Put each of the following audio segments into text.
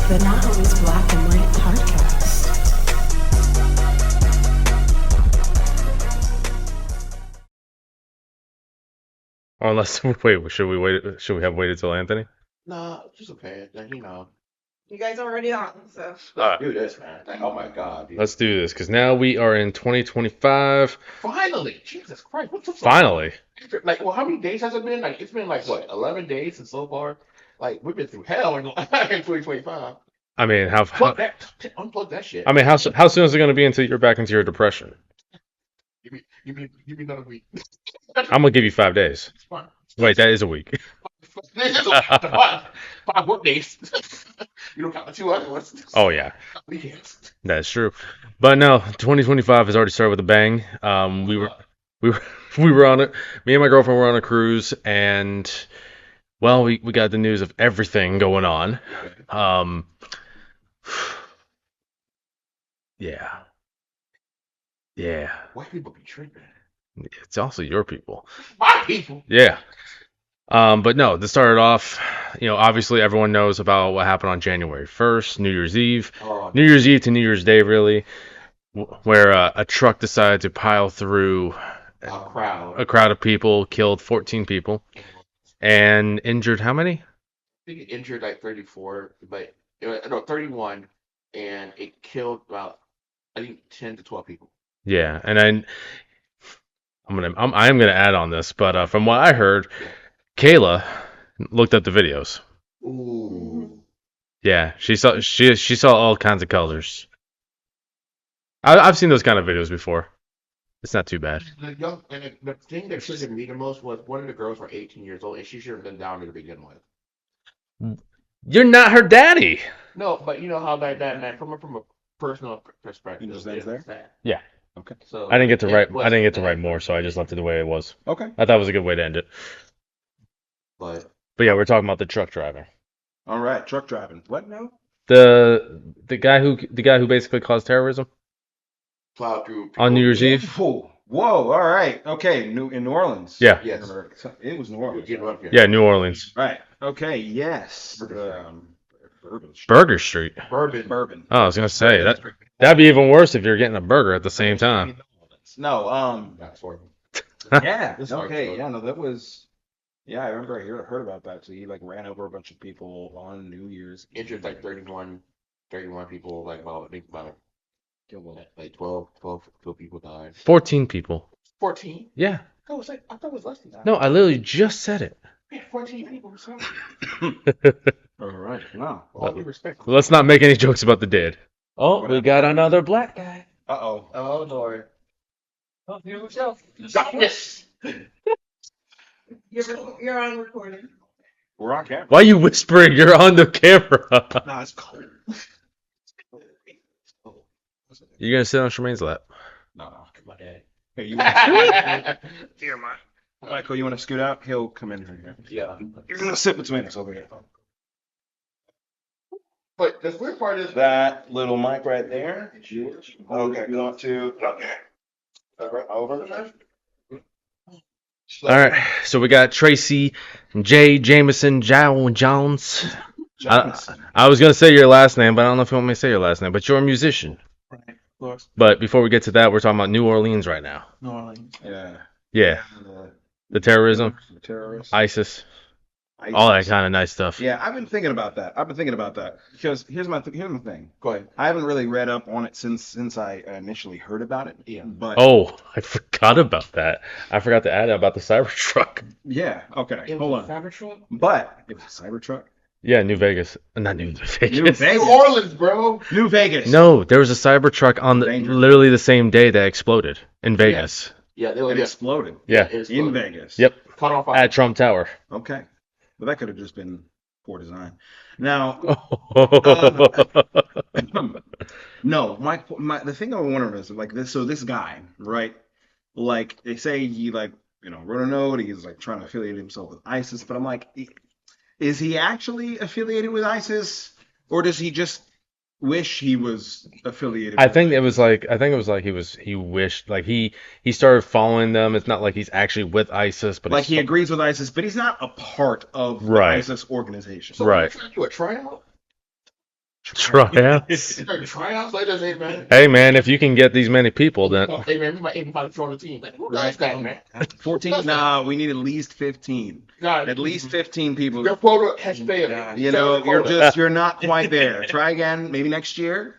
The Not Always Black and White podcast. Unless, wait, should we wait? Should we have waited till Anthony? Nah, just okay. Like, You guys already on, so. let's do this, man. Like, oh my god, dude. Let's do this because now we are in 2025. Finally, Jesus Christ, what's the Finally. Like, well, how many days has it been? Like, it's been like what, 11 days, and so far, like, we've been through hell in 2025. I mean, Unplug that shit. I mean, how soon is it going to be until you're back into your depression? Give me another week. I'm gonna give you 5 days. It's fine. Wait, that is a week. This is five work days. You don't count the 2 other ones. Oh yeah, Weekends. that's true. But no, 2025 has already started with a bang. We were on it. Me and my girlfriend were on a cruise, and well, we got the news of everything going on. Yeah. White people be tripping. It's also your people. My people. Yeah. But no, this started off, obviously everyone knows about what happened on January 1st, New Year's Eve. New Year's Eve to New Year's Day, really, where a truck decided to pile through a crowd of people, killed 14 people, and injured how many? I think it injured like 34, but no, 31, and it killed about, I think, 10 to 12 people. Yeah, and I am gonna add on this, but from what I heard, Kayla looked up the videos. Ooh. Yeah, she saw all kinds of colors. I've seen those kind of videos before. It's not too bad. The thing that triggered me the most was one of the girls were 18 years old, and she should have been down to begin with. You're not her daddy. No, but you know how that from a personal perspective. Just ends there? Yeah. Okay. So I didn't get to write more, so I just left it the way it was. Okay. I thought it was a good way to end it. But yeah, we're talking about the truck driver. All right, truck driving. What now? The guy who basically caused terrorism plowed through on New Year's Eve. Whoa, all right. Okay, in New Orleans. Yeah. Yes. It was New Orleans. Yeah, New Orleans. Right. Okay, yes. Burger Street. Bourbon. Oh, I was gonna say that'd be even worse if you're getting a burger at the same time. No, That's for yeah. This Okay, story. yeah, no, that was. Yeah, I remember I heard about that. So he like ran over a bunch of people on New Year's. injured like 31 people, like about 12 people died. 14 people. 14? Yeah. I thought it was less than that. No, I literally just said it. Yeah, 14 people. So. All right. Wow. All due respect. Let's not make any jokes about the dead. Oh, we got another black guy. Uh-oh. Oh Lord. Oh, here we go. Darkness. You're on recording. We're on camera. Why are you whispering? You're on the camera. No, it's cold. You gonna sit on Charmaine's lap? No. My dad. Hey, you Dear my. Michael, you want to scoot out? He'll come in here. Yeah. You're gonna sit between us over here. But the weird part is That little mic right there. It's yours. Okay. You want to? Okay. Over. All right. So we got Tracy, J. Jameson, Jones. Jameson. I was gonna say your last name, but I don't know if you want me to say your last name. But you're a musician. Right. Of course. But before we get to that, we're talking about New Orleans right now. New Orleans. Yeah. Yeah, the terrorism, The terrorists. ISIS, all that kind of nice stuff. Yeah, I've been thinking about that. Because here's my thing. go ahead. I haven't really read up on it since I initially heard about it. Yeah. But Oh, I forgot about that. I forgot to add about the Cybertruck. yeah. Okay. It Hold was on. a Cybertruck? But it was a Cybertruck. Yeah, New Vegas. Not New Vegas. New Vegas. New Orleans, bro. New Vegas. No, there was a Cybertruck on Dangerous. literally the same day that exploded in Vegas. Yeah, they were It exploded. Yeah. In Vegas. Yep. Caught on fire. At Trump Tower. Okay. Well, that could have just been poor design. Now, no, the thing I wonder is like this. So this guy, right? Like they say he wrote a note. He's like trying to affiliate himself with ISIS, but I'm like, is he actually affiliated with ISIS, or does he just wish he was affiliated. I think it was like he wished like he started following them. It's not like he's actually with ISIS, but like he agrees with ISIS, but he's not a part of the Right. ISIS organization. So Right. we're trying to do a tryout? Tryouts. Tryouts like this, hey man. Hey man, if you can get these many people, then Hey man, we might even find a on the team. Like, who does that, man? 14? Nah, we need at least 15. God, At least 15 people. your quota has failed. Yeah, Quota. you're not quite there. Try again, maybe next year,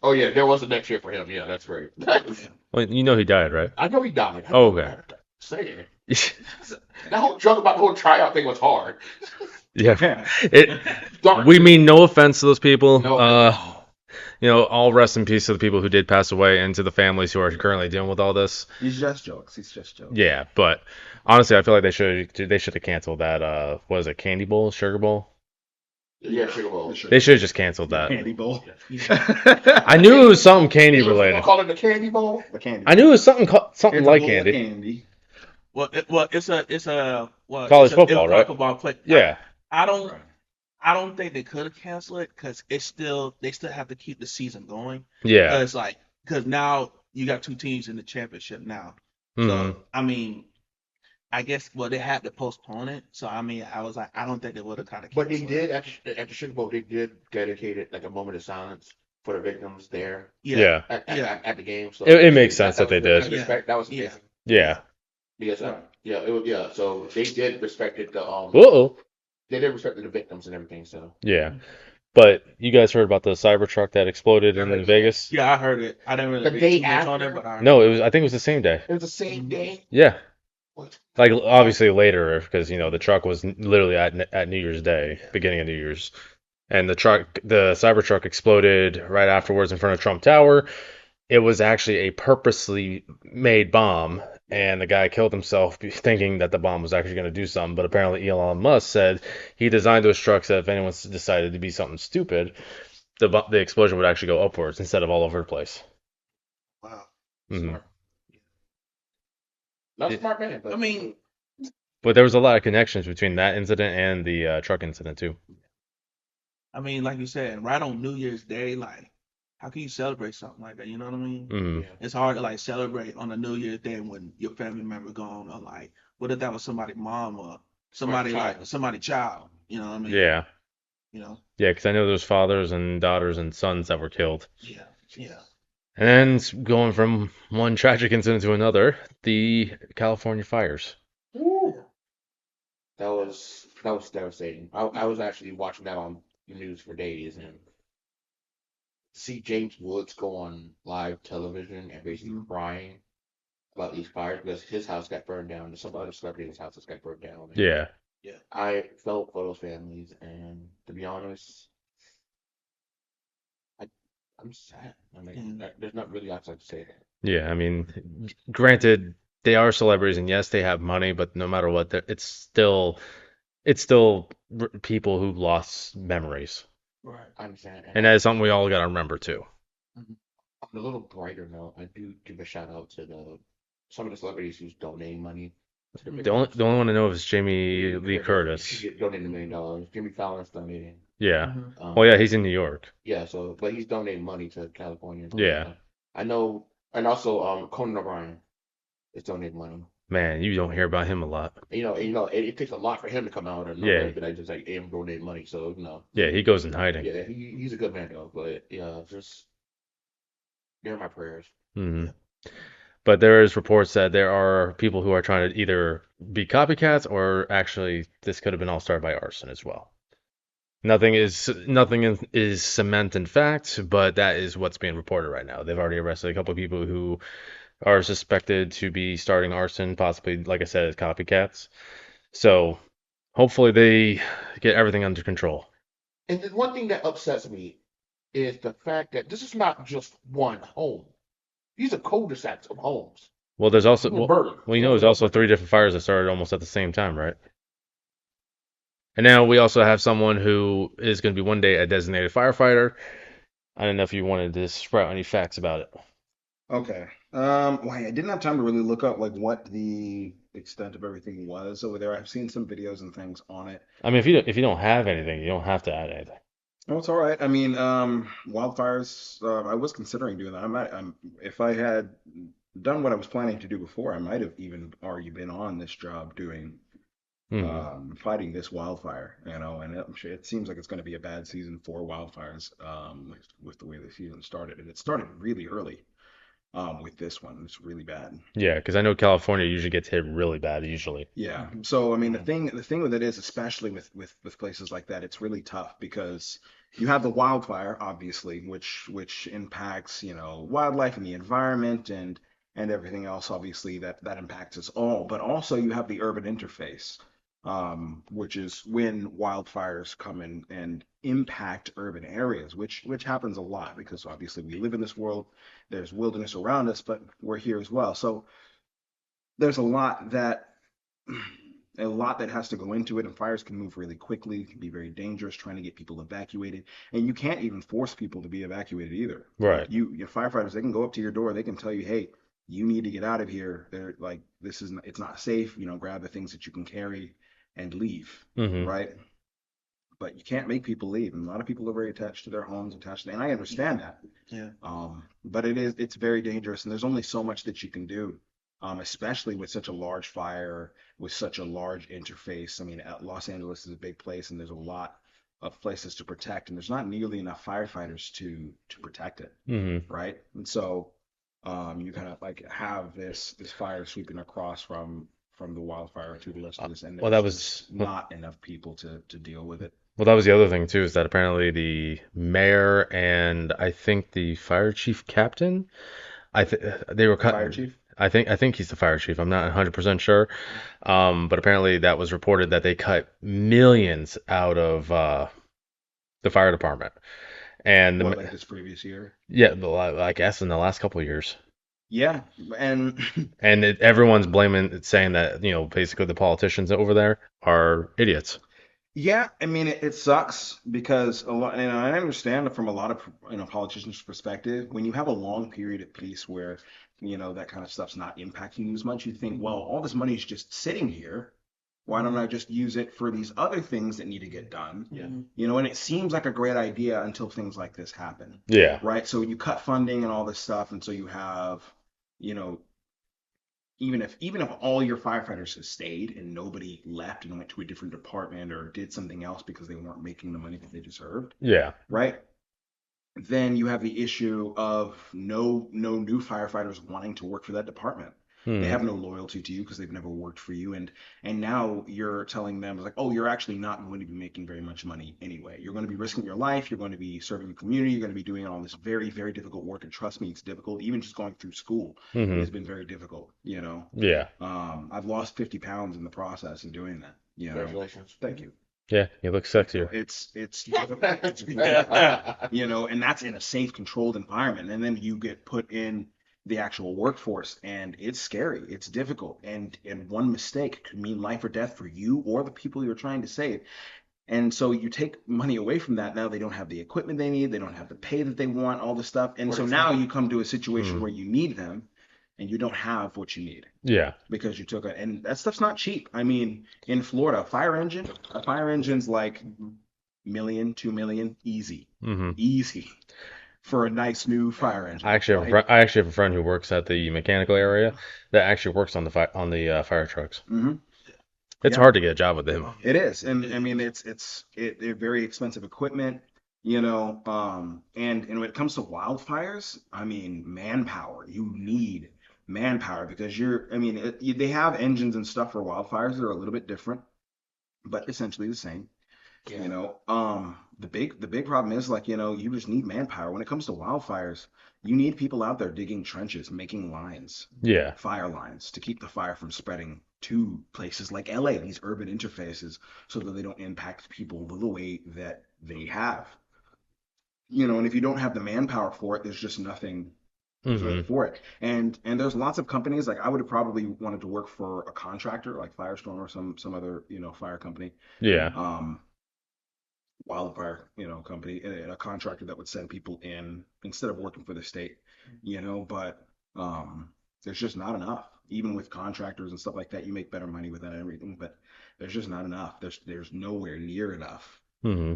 Oh yeah, there was a next year for him. Yeah, that's right. well, you know he died, right? I know he died. Oh, okay. Say it. That whole joke about the whole tryout thing was hard. Yeah. Darn. We mean no offense to those people. No. All rest in peace to the people who did pass away and to the families who are currently dealing with all this. He's just jokes. Yeah, but honestly, I feel like they should have canceled that. What is it, Candy Bowl, Sugar Bowl? Yeah, Sugar Bowl. They should have just canceled that. Candy bowl. I knew it was something candy related. Call it the Candy Bowl. The candy. I knew it was something It's like a bowl of candy. candy. Well, it's a College football, right? Football play. Yeah. I don't think they could have canceled it because they still have to keep the season going. Yeah. Because now you got two teams in the championship now. Mhm. So I mean, I guess they had to postpone it. So I mean, I was like, I don't think they would have kind of. But they did at the Sugar Bowl. They did dedicate it like a moment of silence for the victims there Yeah. at the game. So It makes sense that they did. That was Yeah. amazing. Yeah. Because so they did respect it. Uh-oh. They did respect the victims and everything. So Yeah. But you guys heard about the Cybertruck that exploded in Vegas? Yeah, I heard it. I didn't really The read day too much on after? it, but I heard No, it. I think it was the same day. it was the same day. Yeah. What? Like obviously later because the truck was literally at New Year's Day, beginning of New Year's. And the Cybertruck exploded right afterwards in front of Trump Tower. It was actually a purposely made bomb, and the guy killed himself thinking that the bomb was actually going to do something. But apparently, Elon Musk said he designed those trucks that if anyone decided to be something stupid, the explosion would actually go upwards instead of all over the place. Wow. Mhm. Smart. Not a smart man. But I mean, But there was a lot of connections between that incident and the truck incident too. like you said, right on New Year's Day, like, how can you celebrate something like that? You know what I mean? Mhm. yeah. It's hard to like celebrate on a New Year's Day when your family member gone, or like, what if that was somebody's mom or somebody child. somebody's child? You know what I mean? Yeah. You know? Yeah, because I know there's fathers and daughters and sons that were killed. Yeah. Yeah. And then going from one tragic incident to another, the California fires. Woo. That was devastating. I was actually watching that on the news for days and see James Woods go on live television and basically crying about these fires because his house got burned down and some other celebrity's houses got burned down. And Yeah. I felt for those families, and to be honest, I'm sad. I mean, there's not really outside to say that. Yeah, I mean, granted, they are celebrities, and yes, they have money, but no matter what, it's still people who lost memories, Right. I understand. and that is something we all got to remember too. On a little brighter note, I do give a shout out to some of the celebrities who's donating money to the The only one I know is Jamie Lee Curtis. She donated $1 million. Jimmy Fallon's donating. Yeah. Mhm. Oh yeah, he's in New York. Yeah, so but he's donating money to California. Yeah. I know, and also Conan O'Brien is donating money. Man, you don't hear about him a lot. It takes a lot for him to come out and Yeah. but I just am donating money, so Yeah, he goes in hiding. yeah, he's a good man though, but yeah, just they're my prayers. Hmm. But there is reports that there are people who are trying to either be copycats or actually this could have been all started by arson as well. Nothing is cement in fact, but that is what's being reported right now. They've already arrested a couple of people who are suspected to be starting arson, possibly, like I said, as copycats. So hopefully they get everything under control. And the one thing that upsets me is the fact that this is not just one home. These are cul-de-sacs of homes. Well, there's also People well, burned. there's also 3 different fires that started almost at the same time, right? And now we also have someone who is going to be one day a designated firefighter. I don't know if you wanted to sprout any facts about it. Okay. Well, I didn't have time to really look up like what the extent of everything was over there. I've seen some videos and things on it. I mean, if you don't have anything, you don't have to add anything. Oh, it's all right. I mean, wildfires. I was considering doing that. If I had done what I was planning to do before, I might have even already been on this job doing fighting this wildfire, and I'm sure it seems like it's going to be a bad season for wildfires, with the way the season started, and it started really early, with this one. It's really bad. Yeah, because I know California usually gets hit really bad usually. Yeah. So I mean, the Mhm. thing with it is, especially with places like that, it's really tough because you have the wildfire, obviously, which impacts, wildlife and the environment and everything else, obviously, that impacts us all. But also you have the urban interface, which is when wildfires come in and impact urban areas, which happens a lot because obviously we live in this world. There's wilderness around us, but we're here as well. So there's a lot that has to go into it, and fires can move really quickly. It can be very dangerous trying to get people evacuated, and you can't even force people to be evacuated either. Like Right. your firefighters, they can go up to your door, they can tell you, hey, you need to get out of here. They're like, it's not safe. Grab the things that you can carry and leave, Hmm. right? But you can't make people leave, and a lot of people are very attached to their homes, and I understand that. Yeah. But it's very dangerous, and there's only so much that you can do, especially with such a large fire, with such a large interface. I mean, Los Angeles is a big place, and there's a lot of places to protect, and there's not nearly enough firefighters to protect it, Hmm. right? And so, you kind of like have this fire sweeping across from the wildfire to the rest of this, and Well, there's that just was not enough people to deal with it. well, that was the other thing too, is that apparently the mayor and I think the fire chief captain, they were The fire cut. chief? I think he's the fire chief. I'm not 100% sure. But apparently that was reported that they cut millions out of the fire department. And What, like this previous year? yeah, I guess in the last couple of years. Yeah, and And everyone's blaming, saying that, basically the politicians over there are idiots. yeah, I mean it sucks because a lot, and I understand from a lot of politicians' perspective, when you have a long period of peace where that kind of stuff's not impacting you as much, you think, well, all this money is just sitting here. Why don't I just use it for these other things that need to get done? Yeah. And it seems like a great idea until things like this happen, Yeah. right? So you cut funding and all this stuff, and so you have, you know, even if all your firefighters had stayed and nobody left and went to a different department or did something else because they weren't making the money that they deserved, Yeah. right? Then you have the issue of no new firefighters wanting to work for that department. They Hmm. have no loyalty to you because they've never worked for you, and now you're telling them like, oh, you're actually not going to be making very much money anyway. You're going to be risking your life. You're going to be serving the community. You're going to be doing all this very, very difficult work. And trust me, it's difficult. Even just going through school, it Hmm. has been very difficult. Yeah. I've lost 50 pounds in the process in doing that. Congratulations. Thank you. Yeah. You look sexier. It's and that's in a safe, controlled environment. And then you get put in the actual workforce, and it's scary. It's difficult, and one mistake could mean life or death for you or the people you're trying to save. And so you take money away from that. Now they don't have the equipment they need. They don't have the pay that they want. All this stuff. And so now you come to a situation Hmm. where you need them, and you don't have what you need Yeah. because you took it. And that stuff's not cheap. I mean, in Florida, a fire engine's like million, 2 million, easy, Hmm. easy for a nice new fire engine. I actually have a friend who works at the mechanical area that actually works on the fire trucks. Hmm. It's Yeah. hard to get a job with him. It is, and I mean they're very expensive equipment, and when it comes to wildfires, I mean manpower. You need manpower because they have engines and stuff for wildfires that are a little bit different, but essentially the same. Yeah. The big problem is like, you just need manpower. When it comes to wildfires, you need people out there digging trenches, making lines, Yeah. fire lines to keep the fire from spreading to places like LA, these urban interfaces, so that they don't impact people the way that they have. And if you don't have the manpower for it, there's just nothing Hmm. for it. And there's lots of companies, like I would have probably wanted to work for a contractor like Firestorm or some other, fire company. Yeah. Um, Wildfire, company, a contractor that would send people in instead of working for the state, but there's just not enough. Even with contractors and stuff like that, you make better money with that and everything, but there's just not enough. There's nowhere near enough, Hmm.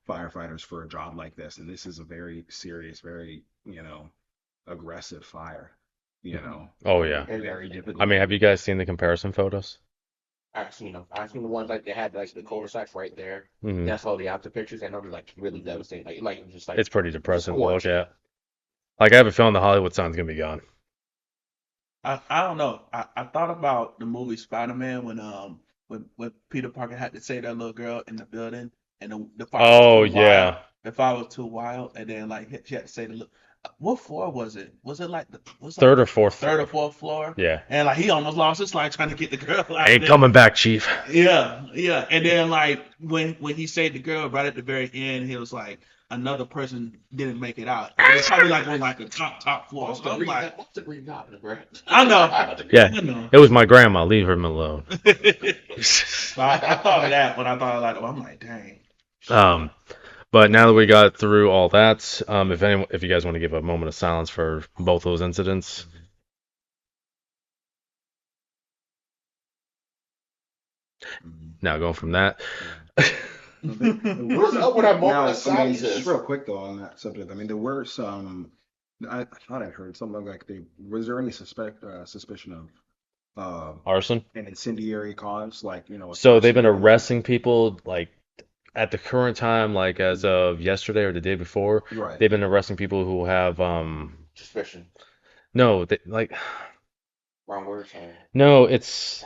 firefighters for a job like this. And this is a very serious, very, aggressive fire, Oh yeah. And very difficult. I mean, have you guys seen the comparison photos? I've seen them. I've seen the ones like they had like the cul-de-sacs right there. Mhm. That's all the after pictures, and they're like really devastating. Like just like It's pretty depressing to look scorched. at. Like I have a feeling the Hollywood sign's gonna be gone. I don't know. I thought about the movie Spider-Man when Peter Parker had to save that little girl in the building and the fire Oh was too wild. yeah, The fire was too wild, and then like she had to save the little. What floor was it? Was it like third or fourth. third or fourth floor? Yeah, And like he almost lost his life trying to get the girl out ain't there. coming back, Chief. Yeah, yeah. And then like when he saved the girl right at the very end, he was like another person didn't make it out. It was probably like on like the top floor. What's So the I'm Green like, What's the Green Goblin, bro? I know. Yeah, I know. it was my grandma. Leave him alone. But I thought of that when I thought like, oh, I'm like, dang. But now that we got through all that, if you guys want to give a moment of silence for both those incidents. Now going from that. What's up with that moment Now, of I mean, silence? just real quick though on that subject. I mean, there were some. I thought I heard something like was there any suspicion of Arson. an incendiary cause, like So they've been arson or arresting people like at the current time, like as of yesterday or the day before. right? They've been arresting people who have Suspicion. no, they, like Wrong word. Sorry. no, it's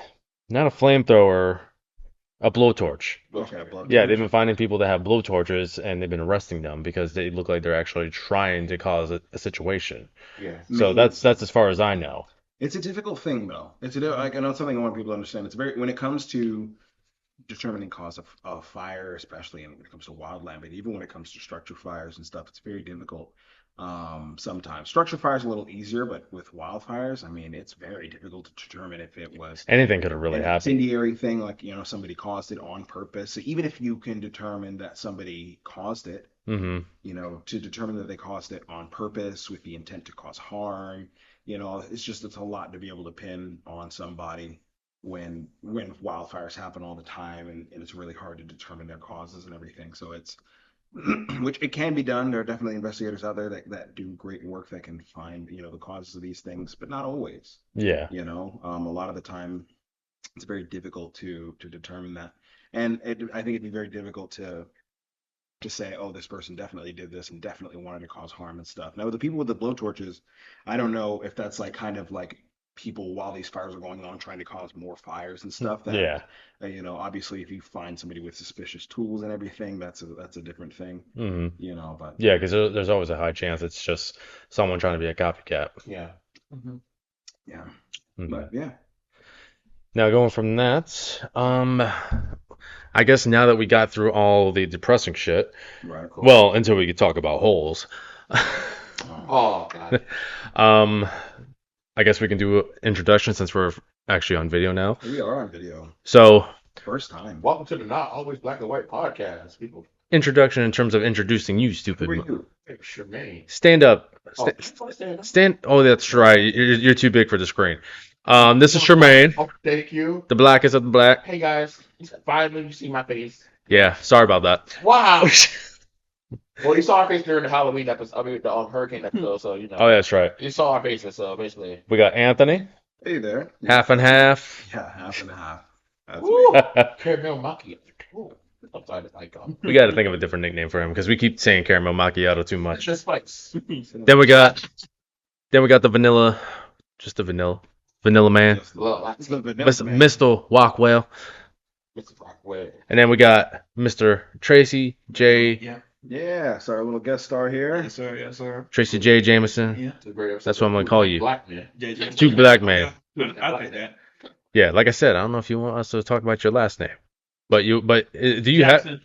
not a flamethrower, a blowtorch. Okay, blood. Yeah, they've been finding people that have blowtorches and they've been arresting them because they look like they're actually trying to cause a situation. Yeah. So that's as far as I know. It's a difficult thing though. Like I know something I want people to understand. It's very when it comes to determining cause of fire, especially when it comes to wildland, but even when it comes to structure fires and stuff, it's very difficult. Sometimes structure fires are a little easier, but with wildfires, I mean, it's very difficult to determine if it was Anything could have really an happened. incendiary thing, like somebody caused it on purpose. So even if you can determine that somebody caused it, Mm-hmm. to determine that they caused it on purpose with the intent to cause harm, it's a lot to be able to pin on somebody when wildfires happen all the time and it's really hard to determine their causes and everything. So it's which it can be done. There are definitely investigators out there that do great work that can find, the causes of these things, but not always. Yeah. A lot of the time it's very difficult to determine that. And I think it'd be very difficult to say, oh, this person definitely did this and definitely wanted to cause harm and stuff. Now, the people with the blowtorches, I don't know if that's like kind of like people while these fires are going on trying to cause more fires and stuff. Yeah. Obviously, if you find somebody with suspicious tools and everything, that's a different thing. Mm-hmm. But Yeah, because there's always a high chance it's just someone trying to be a copycat. Yeah. yeah, Mhm. but yeah. Now going from that, I guess now that we got through all the depressing shit, Right. Cool. well, until we could talk about holes, Oh God. I guess we can do an introduction since we're actually on video now. We are on video. So, First time. Welcome to the Not Always Black and White podcast, people. introduction in terms of introducing you, Who stupid. are you? Hey, Charmaine. Stand up. Oh, Stand. Oh, that's right. You're too big for the screen. This is Charmaine, Oh, thank you. the blackest of the black. Hey guys, finally you see my face. Yeah, sorry about that. Wow. Well, you saw our face during the Halloween episode. I mean, the Hurricane episode. So Oh, that's right. you saw our faces. So basically, We got Anthony, Hey there. half and half. Yeah, half and half. That's woo, me. caramel macchiato. Ooh, I'm sorry, it's like We got to think of a different nickname for him because we keep saying caramel macchiato too it's much. just spice. Then we got the vanilla, just the vanilla man, Just Well, that's the vanilla man. Mr. Walkwell, Mr. Rockwell. and then we got Mr. Tracy J. Yeah. Yeah, so our little guest star here. Yes, sir. Yes, sir. Tracy J. Jameson. Yeah. It's a great episode. That's what I'm gonna call you. Black man. JJ. Two black men. I like that. Yeah, like I said, I don't know if you want us to talk about your last name, but do you have? Jackson.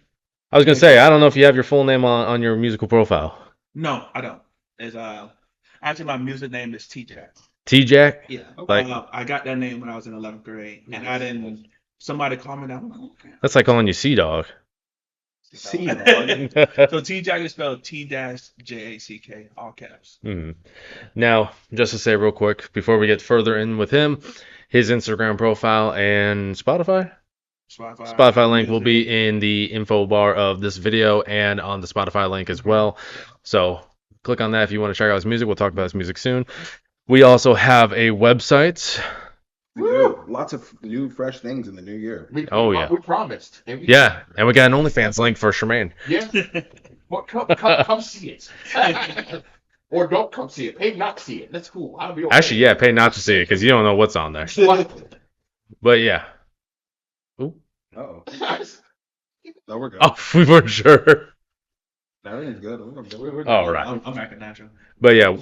I was gonna say I don't know if you have your full name on your musical profile. No, I don't. It's actually my music name is T-Jack. T Jack. Yeah. Like- I got that name when I was in 11th grade, and I didn't. Somebody called me that. I'm like, okay. That's like calling you Sea Dog. See, dog. So T-Jack is spelled T-Jack, all caps. Now, just to say real quick before we get further in with him, his Instagram profile and Spotify link will be in the info bar of this video and on the Spotify link as well. So click on that if you want to check out his music. We'll talk about his music soon. We also have a website. We do. Lots of new, fresh things in the new year. Oh, yeah. We promised. And we Yeah, and we got an OnlyFans link for Charmaine. Yeah. Well, come see it. Or don't come see it. Pay not to see it. That's cool. I'll be okay. Actually, yeah, pay not to see it because you don't know what's on there. But yeah. Ooh. Oh, no, we're good. Oh, we weren't sure. Everything's good. We're good. Oh, right. I'm acting natural. But yeah,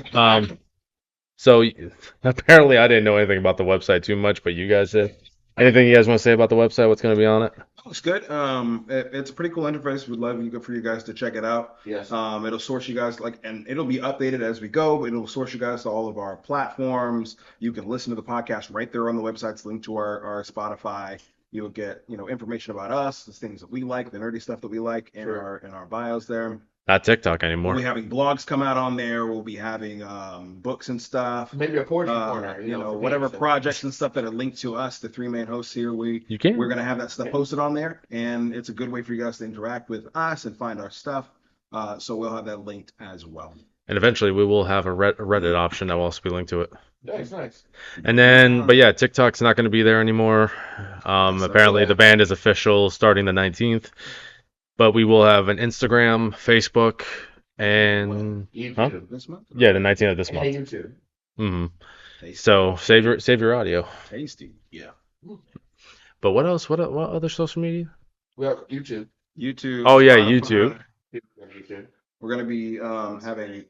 so apparently I didn't know anything about the website too much, but you guys did. Anything you guys want to say about the website? What's going to be on it? Looks good. It's a pretty cool interface. We'd love for you guys to check it out. Yes. It'll source you guys and it'll be updated as we go. But it'll source you guys to all of our platforms. You can listen to the podcast right there on the website. It's linked to our Spotify. You'll get information about us, the things that we like, the nerdy stuff that we like in our bios there. Not TikTok We'll anymore. be having blogs come out on there. We'll be having books and stuff. Maybe a poetry corner. For Whatever games. projects and stuff that are linked to us, the three-man hosts here. You can. We're gonna have that stuff posted on there, and it's a good way for you guys to interact with us and find our stuff. So we'll have that linked as well. And eventually we will have a Reddit option that will also be linked to it. Nice. And then, but yeah, TikTok's not going to be there anymore. Apparently the ban is official starting the 19th. But we will have an Instagram, Facebook, and YouTube. This month? yeah, the 19th of this And month. YouTube. hmm Tasty. So save your audio. Tasty. Yeah. But what else? What other social media? We have YouTube. YouTube. Oh yeah, Spotify. YouTube. We're gonna be having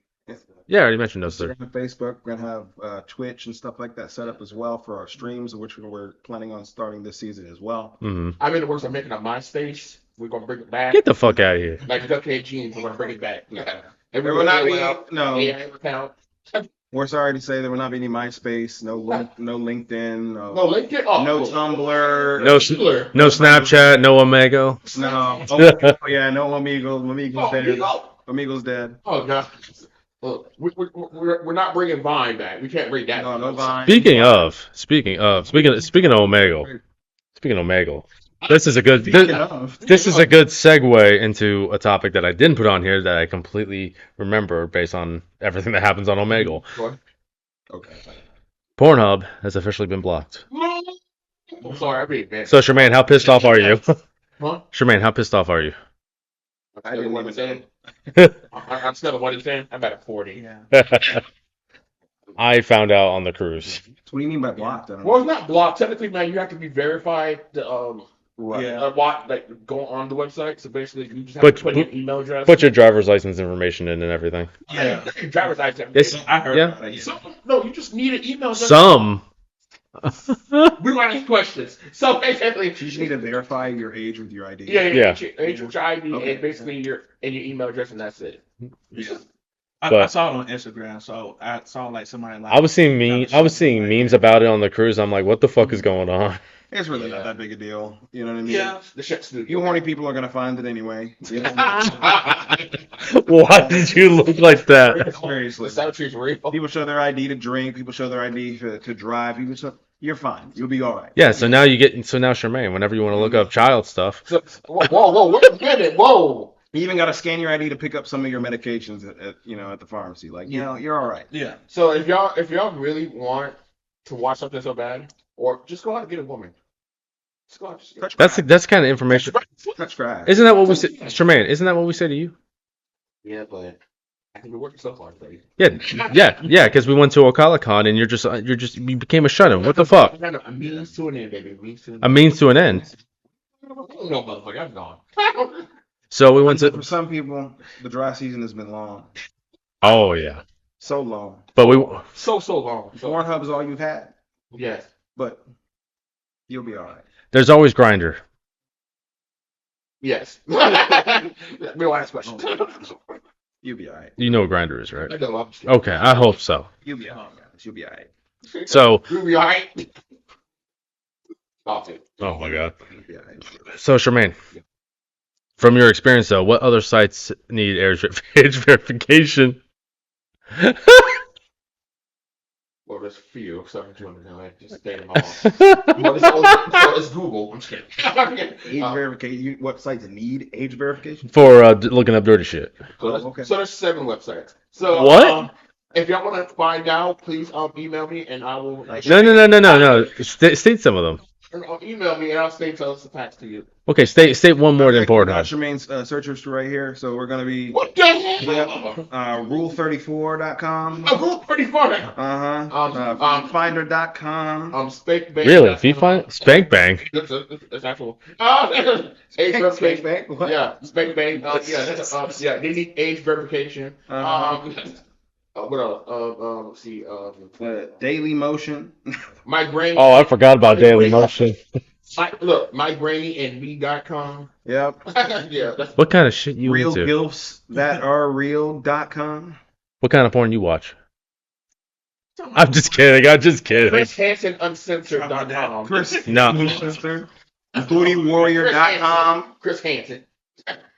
Yeah, I already mentioned those three. Instagram, Facebook. We're gonna have Twitch and stuff like that set up as well for our streams, which we're planning on starting this season as well. hmm I'm in the works of making a MySpace. We're gonna bring it back. Get the fuck out of here. Like WK Jeans, we're gonna bring it back. There will not be no. AI account. We're sorry to say there will not be any MySpace, no LinkedIn, No, LinkedIn. Oh, no cool. Tumblr, No Snapchat, no Omegle. no. Oh, yeah, no Amigos. Oh, dead. oh, Amigos dead. oh god. Look, we're not bringing Vine back. We can't bring that. No Vine. Speaking of Omegle. Speaking of Omegle. This is a good this is a good segue into a topic that I didn't put on here that I completely remember based on everything that happens on Omegle. What? Okay. Pornhub has officially been blocked. I'm sorry, I mean, man. So Charmaine, how pissed off are you? Huh? Charmaine, how pissed off are you? I didn't what even saying. I'm still what it's saying. I'm at 40. Yeah. I found out on the cruise. So what do you mean by blocked? I don't Well, know. it's not blocked. Technically, man, you have to be verified to Right. Yeah. go on the website. So basically, you just have But- to put your email address. Put your driver's license information in and everything. Yeah, your driver's license. It's- I heard Yeah. about that. Yeah. No, you just need an email address. Some. We want to ask questions. So basically, You just need to verify your age with your ID. yeah. Yeah. Age with your ID Okay. and basically your email address, and that's it. Yeah. I But- saw it on Instagram, so I saw like somebody like I was seeing memes about it on the cruise. I'm like, what the fuck is going on? It's really Yeah. not that big a deal. You know what I mean? Yeah. The shit's stupid. You horny people are gonna find it anyway. You know? Why did you look like that? Seriously. The savagery's real. People show their ID to drink. People show their ID to drive. You're fine. You'll be all right. Yeah, so now Charmaine, whenever you want to look up child stuff, So, whoa, wait a minute, whoa. You even got to scan your ID to pick up some of your medications at the pharmacy. Like, you're all right. Yeah. So if y'all really want to watch something so bad, or just go out and get a woman. Just go out. Just get Touch that's kind of information. touch grass. Isn't that what we say, Charmaine? Isn't that what we say to you? Yeah, but I think we're working so hard, buddy. Yeah. Because we went to Ocala Con and you became a shut-in. What the fuck? A means to an end, baby. A means to an end. No, motherfucker, I'm gone. So we went For to. some people, the dry season has been long. Oh yeah, So long. but we. so long. So, Pornhub is all you've had, yes. but you'll be all right. There's always Grinder. Yes. Me last question. You'll be all right. You know what Grinder is, I right? know, I'm just kidding. Okay, I hope so. You'll be all right. Guys. You'll be all right. So. You'll be alright. Stop it. Oh my God. You'll be all right. So Charmaine, from your experience though, what other sites need age verification? Well, there's a few, 7,200. Just stay in my house. Well, it's Google. I'm just kidding. Age verification. What sites need age verification? For looking up dirty shit. So there's, okay. so there's 7 websites. So What? If y'all want to find out, please email me and I will. No. State some of them. Email me and I'll state those facts to you. Okay, state one more than Okay, we got Pornhub. Jermaine's search history right here, so we're gonna be What the hell? rule34.com. I'm going pretty far. Finder.com. Spank Bang. Really? If you find Spank Bang. That's actual. Age Spank verification. Bang? What? Yeah, Spank Bang. Yeah, they need age verification. What else? Let's see. Daily Motion. My brain. Oh, I forgot about Daily Motion. mybrainy.me.com. Yep. Yeah, that's What kind of shit you Real into? Gilfs that are real.com. What kind of porn you watch? I'm just kidding. Chris Hansen Uncensored.com. Chris. No. BootyWarrior.com. Chris Hansen.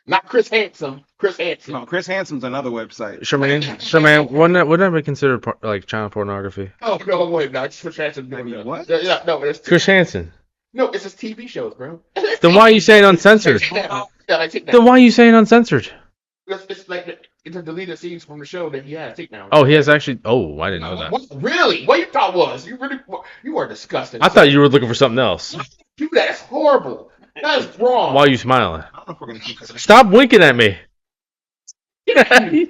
Not Chris Handsome. Chris Hansen. No, Chris Hansom's another website. Sherman, wouldn't that be considered like child pornography? Oh, no, wait, no. It's Chris Hansen doing that. What? Yeah, no, it's Chris Hansen. No, it's his TV shows, bro. Then why are you saying uncensored? Yeah, I take that. Then why are you saying uncensored? It's like it's a deleted scenes from the show that he had. Take now. Oh, he has actually. Oh, I didn't know that. What, really? What you thought was? You are disgusting. I thought you were looking for something else. Dude, that's horrible. That is wrong. Why are you smiling? I don't know if we're gonna keep this. Stop winking at me.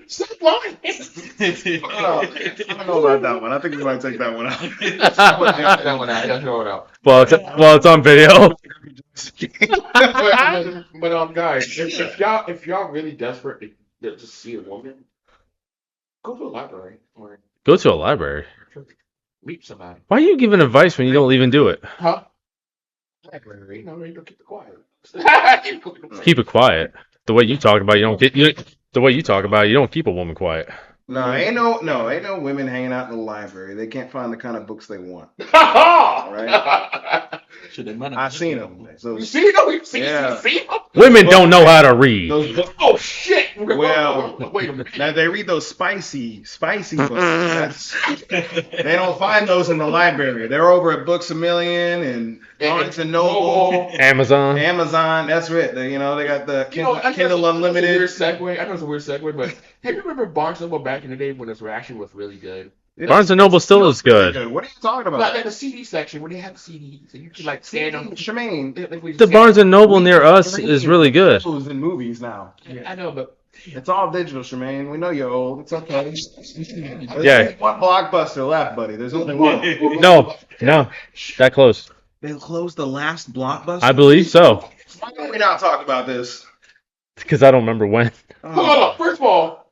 Stop lying. I don't know about that one. I think we might take that one out. That one out. Throw it out. Well, it's on video. But guys, if y'all really desperate to see a woman, go to a library or Go to a library. meet somebody. Why are you giving advice when you don't even do it? Huh? Library. No, you don't keep it quiet. Keep it quiet. The way you talk about it, you don't get you. The way you talk about it, you don't keep a woman quiet. No, ain't no women hanging out in the library. They can't find the kind of books they want. Right? Should they money? I seen them. So You see them? You see Yeah. them? Women don't know how to read. those books. Oh shit! Well, wait a minute. Now they read those spicy books. They don't find those in the library. They're over at Books A Million and Barnes and Noble, Amazon. Amazon. That's it. They got the Kindle I know Kindle Unlimited. It's a weird segue. I know it's a weird segue, but hey, you remember Barnes and Noble back in the day when its reaction was really good? Barnes and Noble still is good. What are you talking about? Like the CD section when they had CDs, and you could like stand on. Shemaine. The Barnes and Noble near us is really good. Shows in movies now. I know, but It's all digital, Shemaine. We know you're old. It's okay. Yeah. There's one Blockbuster left, buddy. There's only one. No, that close. They closed the last Blockbuster? I believe so. Why don't we not talk about this? Because I don't remember when. hold on. First of all,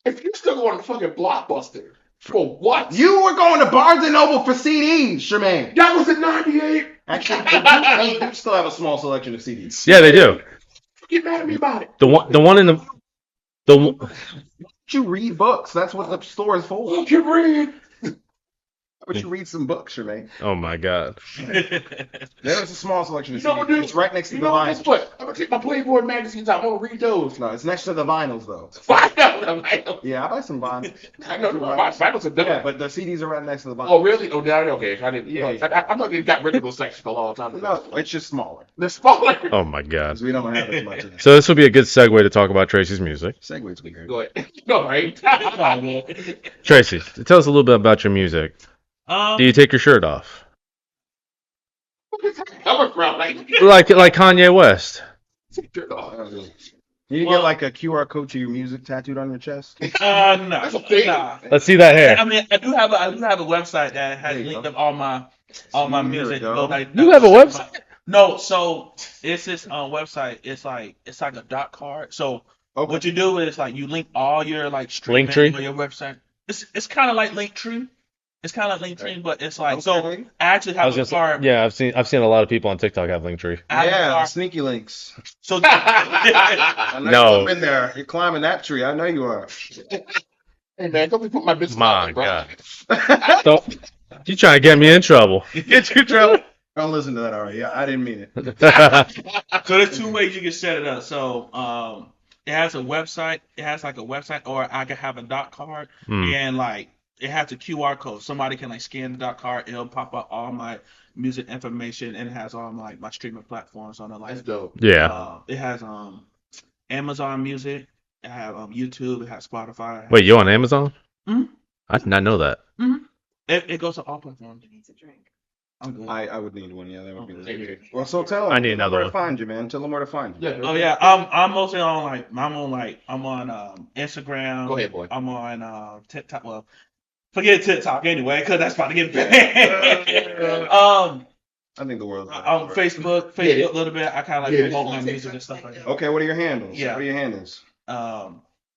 if you're still going to fucking Blockbuster, for what? You were going to Barnes and Noble for CDs, Shemaine. That was in '98. Actually, they do still have a small selection of CDs. Yeah, they do. Get mad at me about it. The one in the You read books. That's what the store is for. You can read. But you read some books, Shemaine. Oh my god. There's a small selection of You know what, CDs. dude? It's right next to You the know, guess vinyls. what? I'm gonna take my Playboy magazines out. I'm gonna read those. No, it's next to the vinyls, though. $5. Yeah, I buy some vinyls. I know my finals are done. Yeah, but the CDs are right next to the vinyls. Oh really? Oh, yeah, okay. I didn't. Yeah. I thought they got rid of those sections a long time ago. No, it's just smaller. They're smaller. Oh my god. Because we don't have as much of that. So this would be a good segue to talk about Tracy's music. Segway's weird. Go ahead. Go right. Tracy, tell us a little bit about your music. Do you take your shirt off? Coming from like. Like Kanye West. You get like a QR code to your music tattooed on your chest? No, That's a thing. nah. Let's see that hair. I mean, I do have a website that has There you linked go. up all my There we music. go. You have a website? No, so it's this website. It's like a dot card. So what you do is like you link all your like streaming Linktree? on your website. It's kind of like Linktree. It's kind of like Linktree, but it's like so. Okay. I actually I was have a gonna say, card. yeah, I've seen a lot of people on TikTok have Linktree. I have a Yeah, card. sneaky links. So I know No. you're up in there. You're climbing that tree. I know you are. Hey man, don't be putting my business My out there, bro. god. So you trying to get me in trouble? Get you in trouble. Don't listen to that already. Yeah, I didn't mean it. So there's two ways you can set it up. So it has a website. It has like a website, or I can have a dot card, and like it has a QR code. Somebody can like scan the dot card. It'll pop up all my music information, and it has all my streaming platforms on it. Like That's dope. Yeah. it has Amazon Music. It has YouTube. It has Spotify. Wait, you on Amazon? Mhm. I did not know that. It goes to all platforms. Needs a drink. I'm good. I would need one. Yeah, that would be Thank the you. Well, so tell them. I need Tell 'em another where one. to find you, man. Tell them where to find you. Yeah. Oh yeah, I'm mostly on I'm on Instagram. Go ahead, boy. I'm on TikTok. Well, forget TikTok anyway, because that's about to get banned. I think the world's On Facebook Get it. a little bit. I kind of like Get it. promote my music and stuff like that. Okay, what are your handles? Yeah. What are your handles?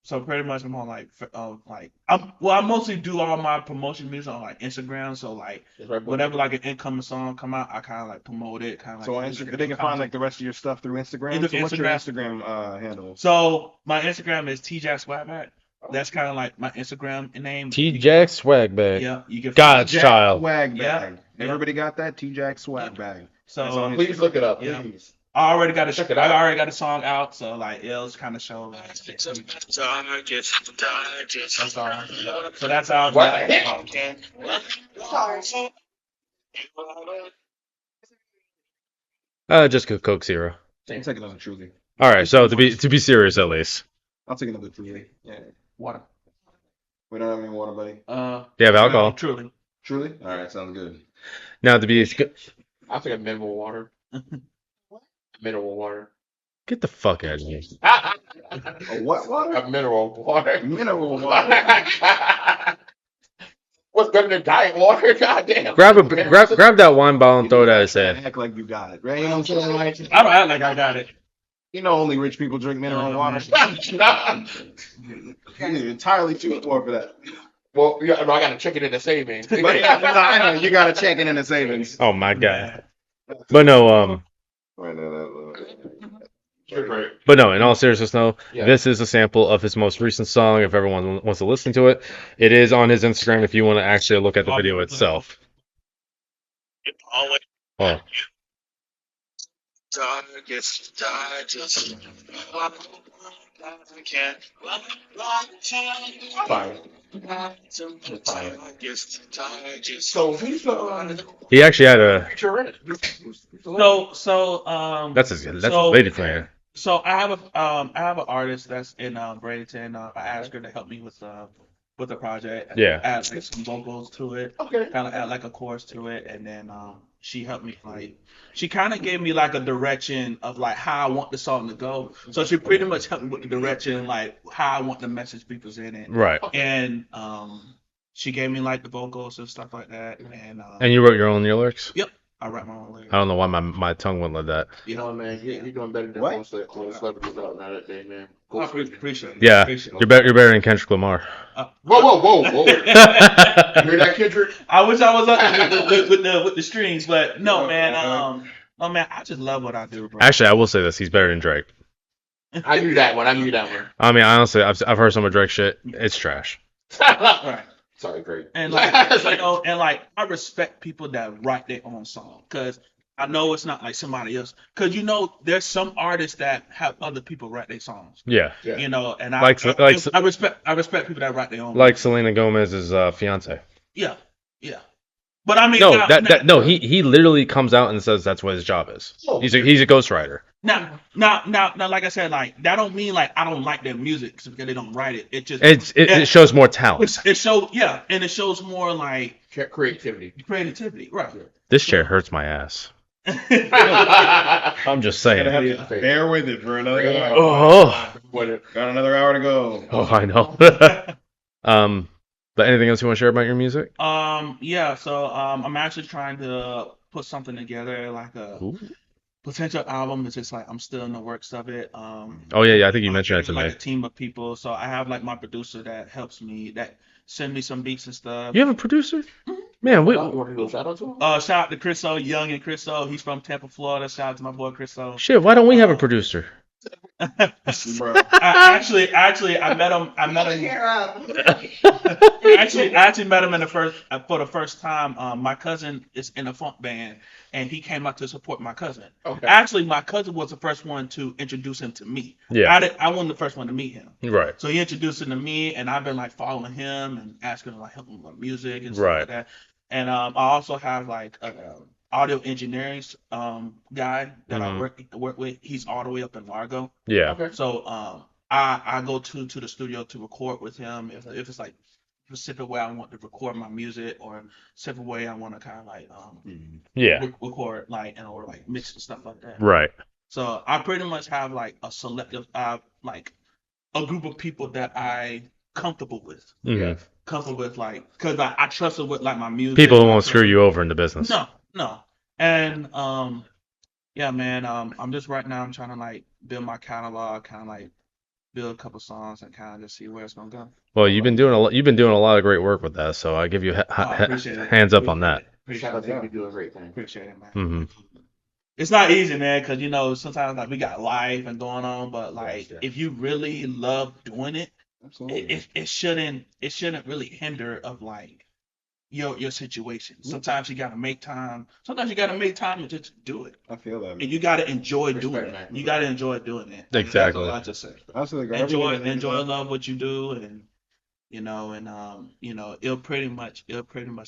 So pretty much I'm on I mostly do all my promotion music on like Instagram. So like That's right, boy. whenever like an incoming song come out, I kind of like promote it. Kind of So on like Instagram, they can find like the rest of your stuff through Instagram. Either So what's your Instagram- Instagram handle? So my Instagram is tjack_swagback. That's kind of like my Instagram name. T-Jack swag bag. Yeah, you can. God's Jack child. Swag Yeah. bag. Yeah. Everybody got that? T-Jack swag bag. That's So on Please look it up. Yeah. Please. I already got Check it out. I already got a song out. So like it'll kind of show. Like, I'm sorry. So that's out. What the heck? Just Coke Zero. I'll take another Truly. All right, so to be serious at least. I'll take another Truly. Yeah. Water. We don't have any water, buddy. Do you have alcohol? Truly. Truly? All right, sounds good. Now to be I'll take a mineral water. Mineral water. get the fuck out of here. A what water? A mineral water. Mineral water. What's better than diet water? Goddamn. Grab that wine bottle and throw it at his head. Act like you got it, right? You know what I'm saying? Like, I don't act like I got it. you know, only rich people drink mineral water. You're entirely too poor for that. Well, yeah, no, I got to check it in the savings. But I know you got to check it in the savings. Oh my god. But no, You're great. But no, in all seriousness, no. Yeah. This is a sample of his most recent song. If everyone wants to listen to it, it is on his Instagram. If you want to actually look at the video itself. Oh, Fire. So he's he actually had a. feature in it. That's so- a lady fan. So I have an artist that's in Bradenton. I asked her to help me with the project. Yeah. Add like some vocals to it. Okay. Kind of add like a chorus to it, and then she helped me she kind of gave me like a direction of like how I want the song to go. So she pretty much helped me with the direction, like how I want the message be presented. Right. And she gave me like the vocals and stuff like that, And you wrote your own lyrics? Yep, I write my own lyrics. I don't know why my tongue wouldn't let that. You know, man, you're doing better than What? most celebrities out now that day, man. I appreciate it. Yeah, Appreciate it. you're better than Kendrick Lamar. Whoa. You hear that, Kendrick? I wish I was up with the strings, but no, man. I just love what I do, bro. Actually, I will say this: he's better than Drake. I knew that one. I mean, honestly, I've heard some of Drake shit. It's trash. Right. Sorry, great. And like, I respect people that write their own song, because I know it's not like somebody else. Because there's some artists that have other people write their songs. Yeah, Yeah. And I respect people that write their own. like Selena Gomez's fiance. Yeah. But I mean, No, he literally comes out and says that's what his job is. Oh. He's a ghostwriter. Now, like I said, like that don't mean like I don't like their music because they don't write it. It just It shows more talent. it shows and it shows more like Creativity. creativity, right? This chair hurts my ass. Got I'm just Gonna saying. have to bear with it for another hour. Oh, Got another hour to go. I know. But anything else you want to share about your music? Yeah. So I'm actually trying to put something together like a Ooh. potential album. It's just like I'm still in the works of it. Oh yeah, I think you mentioned that to like me. a team of people. So I have like my producer that helps me, that send me some beats and stuff. You have a producer? Man, You want to do a shout out to him? Shout out to Chris O, Young and Chris O. He's from Tampa, Florida. Shout out to my boy Chris O. shit. Why don't we have a producer? Bro. Actually, I met him. Hair up. I actually met him for the first time. My cousin is in a funk band, and he came out to support my cousin. Okay. Actually, my cousin was the first one to introduce him to me. Yeah. I wasn't the first one to meet him. Right. So he introduced him to me, and I've been like following him and asking him like help him with music and stuff Right. like that. And I also have like a audio engineering guy that I work with. He's all the way up in Largo. Yeah. Okay. So I go to the studio to record with him if it's like specific way I want to record my music or specific way I want to kind of like Yeah. record like and or like mix and stuff like that. Right. So I pretty much have like a selective like a group of people that I comfortable with. Mhm. Comfortable with like because I trust it with like my music. People who I won't trust screw it- you over in the business. No. And yeah, man. I'm just right now. I'm trying to like build my catalog, kind of like build a couple songs, and kind of just see where it's gonna go. Well, you've been doing a lot of great work with that, so I give you I appreciate it. hands up on that. Appreciate Shout out it. to you doing a great thing. Appreciate it, man. hmm It's not easy, man, because you know sometimes like we got life and going on, but like Yeah. if you really love doing it, Absolutely. it shouldn't really hinder of like your situation. Sometimes you gotta make time. Sometimes you gotta make time to just do it, I feel that. and you gotta enjoy doing Respect, it. man. You gotta enjoy doing it. Exactly. That's all I just say. Absolutely. Enjoy, love what you do, and it'll pretty much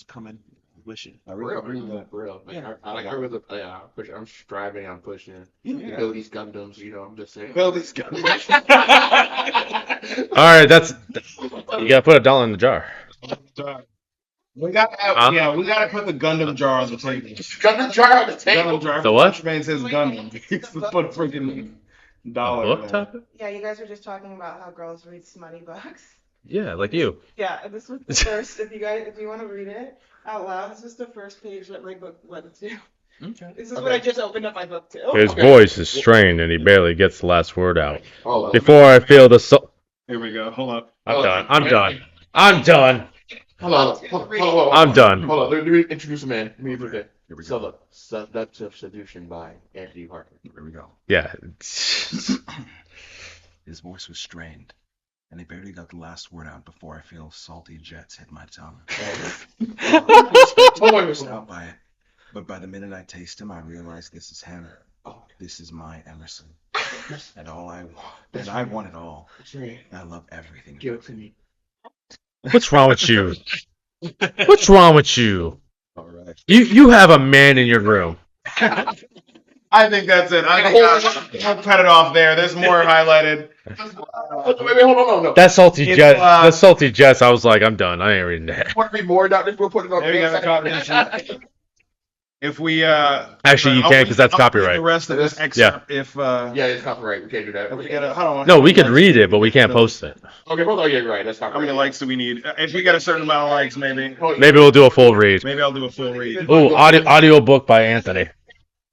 come in fruition. I For really real, agree with that. for real. Like, Yeah. I really, I'm pushing. I'm striving. I'm pushing. Yeah. Build these Gundams. You know, I'm just saying. Well, these guys. All right, that's you gotta put $1 in the jar. We gotta have, Huh? yeah, we gotta put the Gundam jar on the table. Gundam jar on the table. Gundam jar. The what? Frenchman says Gundam. He's put a freaking dollar. Book in there. topic? Yeah, you guys were just talking about how girls read smutty books. Yeah, like you. Yeah, and this was the first. If you want to read it out loud, this was the first page that my book led to. Okay. This is what I just opened up my book to. His Okay. voice is strained and he barely gets the last word out. Oh, Before I feel the soul. Here we go. Hold up. I'm done. I'm done. hold on. I'm done. Hold on. Let me introduce a man. Let me introduce a man. Here we go. Seductive Seduction by Anthony Parker. Here we go. Yeah. His voice was strained, and he barely got the last word out before I feel salty jets hit my tongue. Stop by it. But by the minute I taste him, I realize this is him. Oh, This is my Emerson. And all I want. And I want it all. that's right. I love everything. Give it to me. What's wrong with you? What's wrong with you? All right. You have a man in your room. I think that's it. I think I'll cut it off there. There's more highlighted. Wait, hold on, no. That salty It's, jet. The salty jets. I was like, I'm done. I ain't reading that. Want to read more about this? We'll put it on. There you go, the copy. If we Actually, you I'll can't because that's I'll read copyright. The rest of this excerpt, if Yeah, it's copyright. We can't do that. if we get a, hold on. No, we can read it, but we can't post it. Okay, hold on. Yeah, you're right. That's How copyright. many likes do we need? If we get a certain amount of likes, maybe Maybe we'll do a full read. maybe I'll do a full read. Ooh, audio book by Anthony.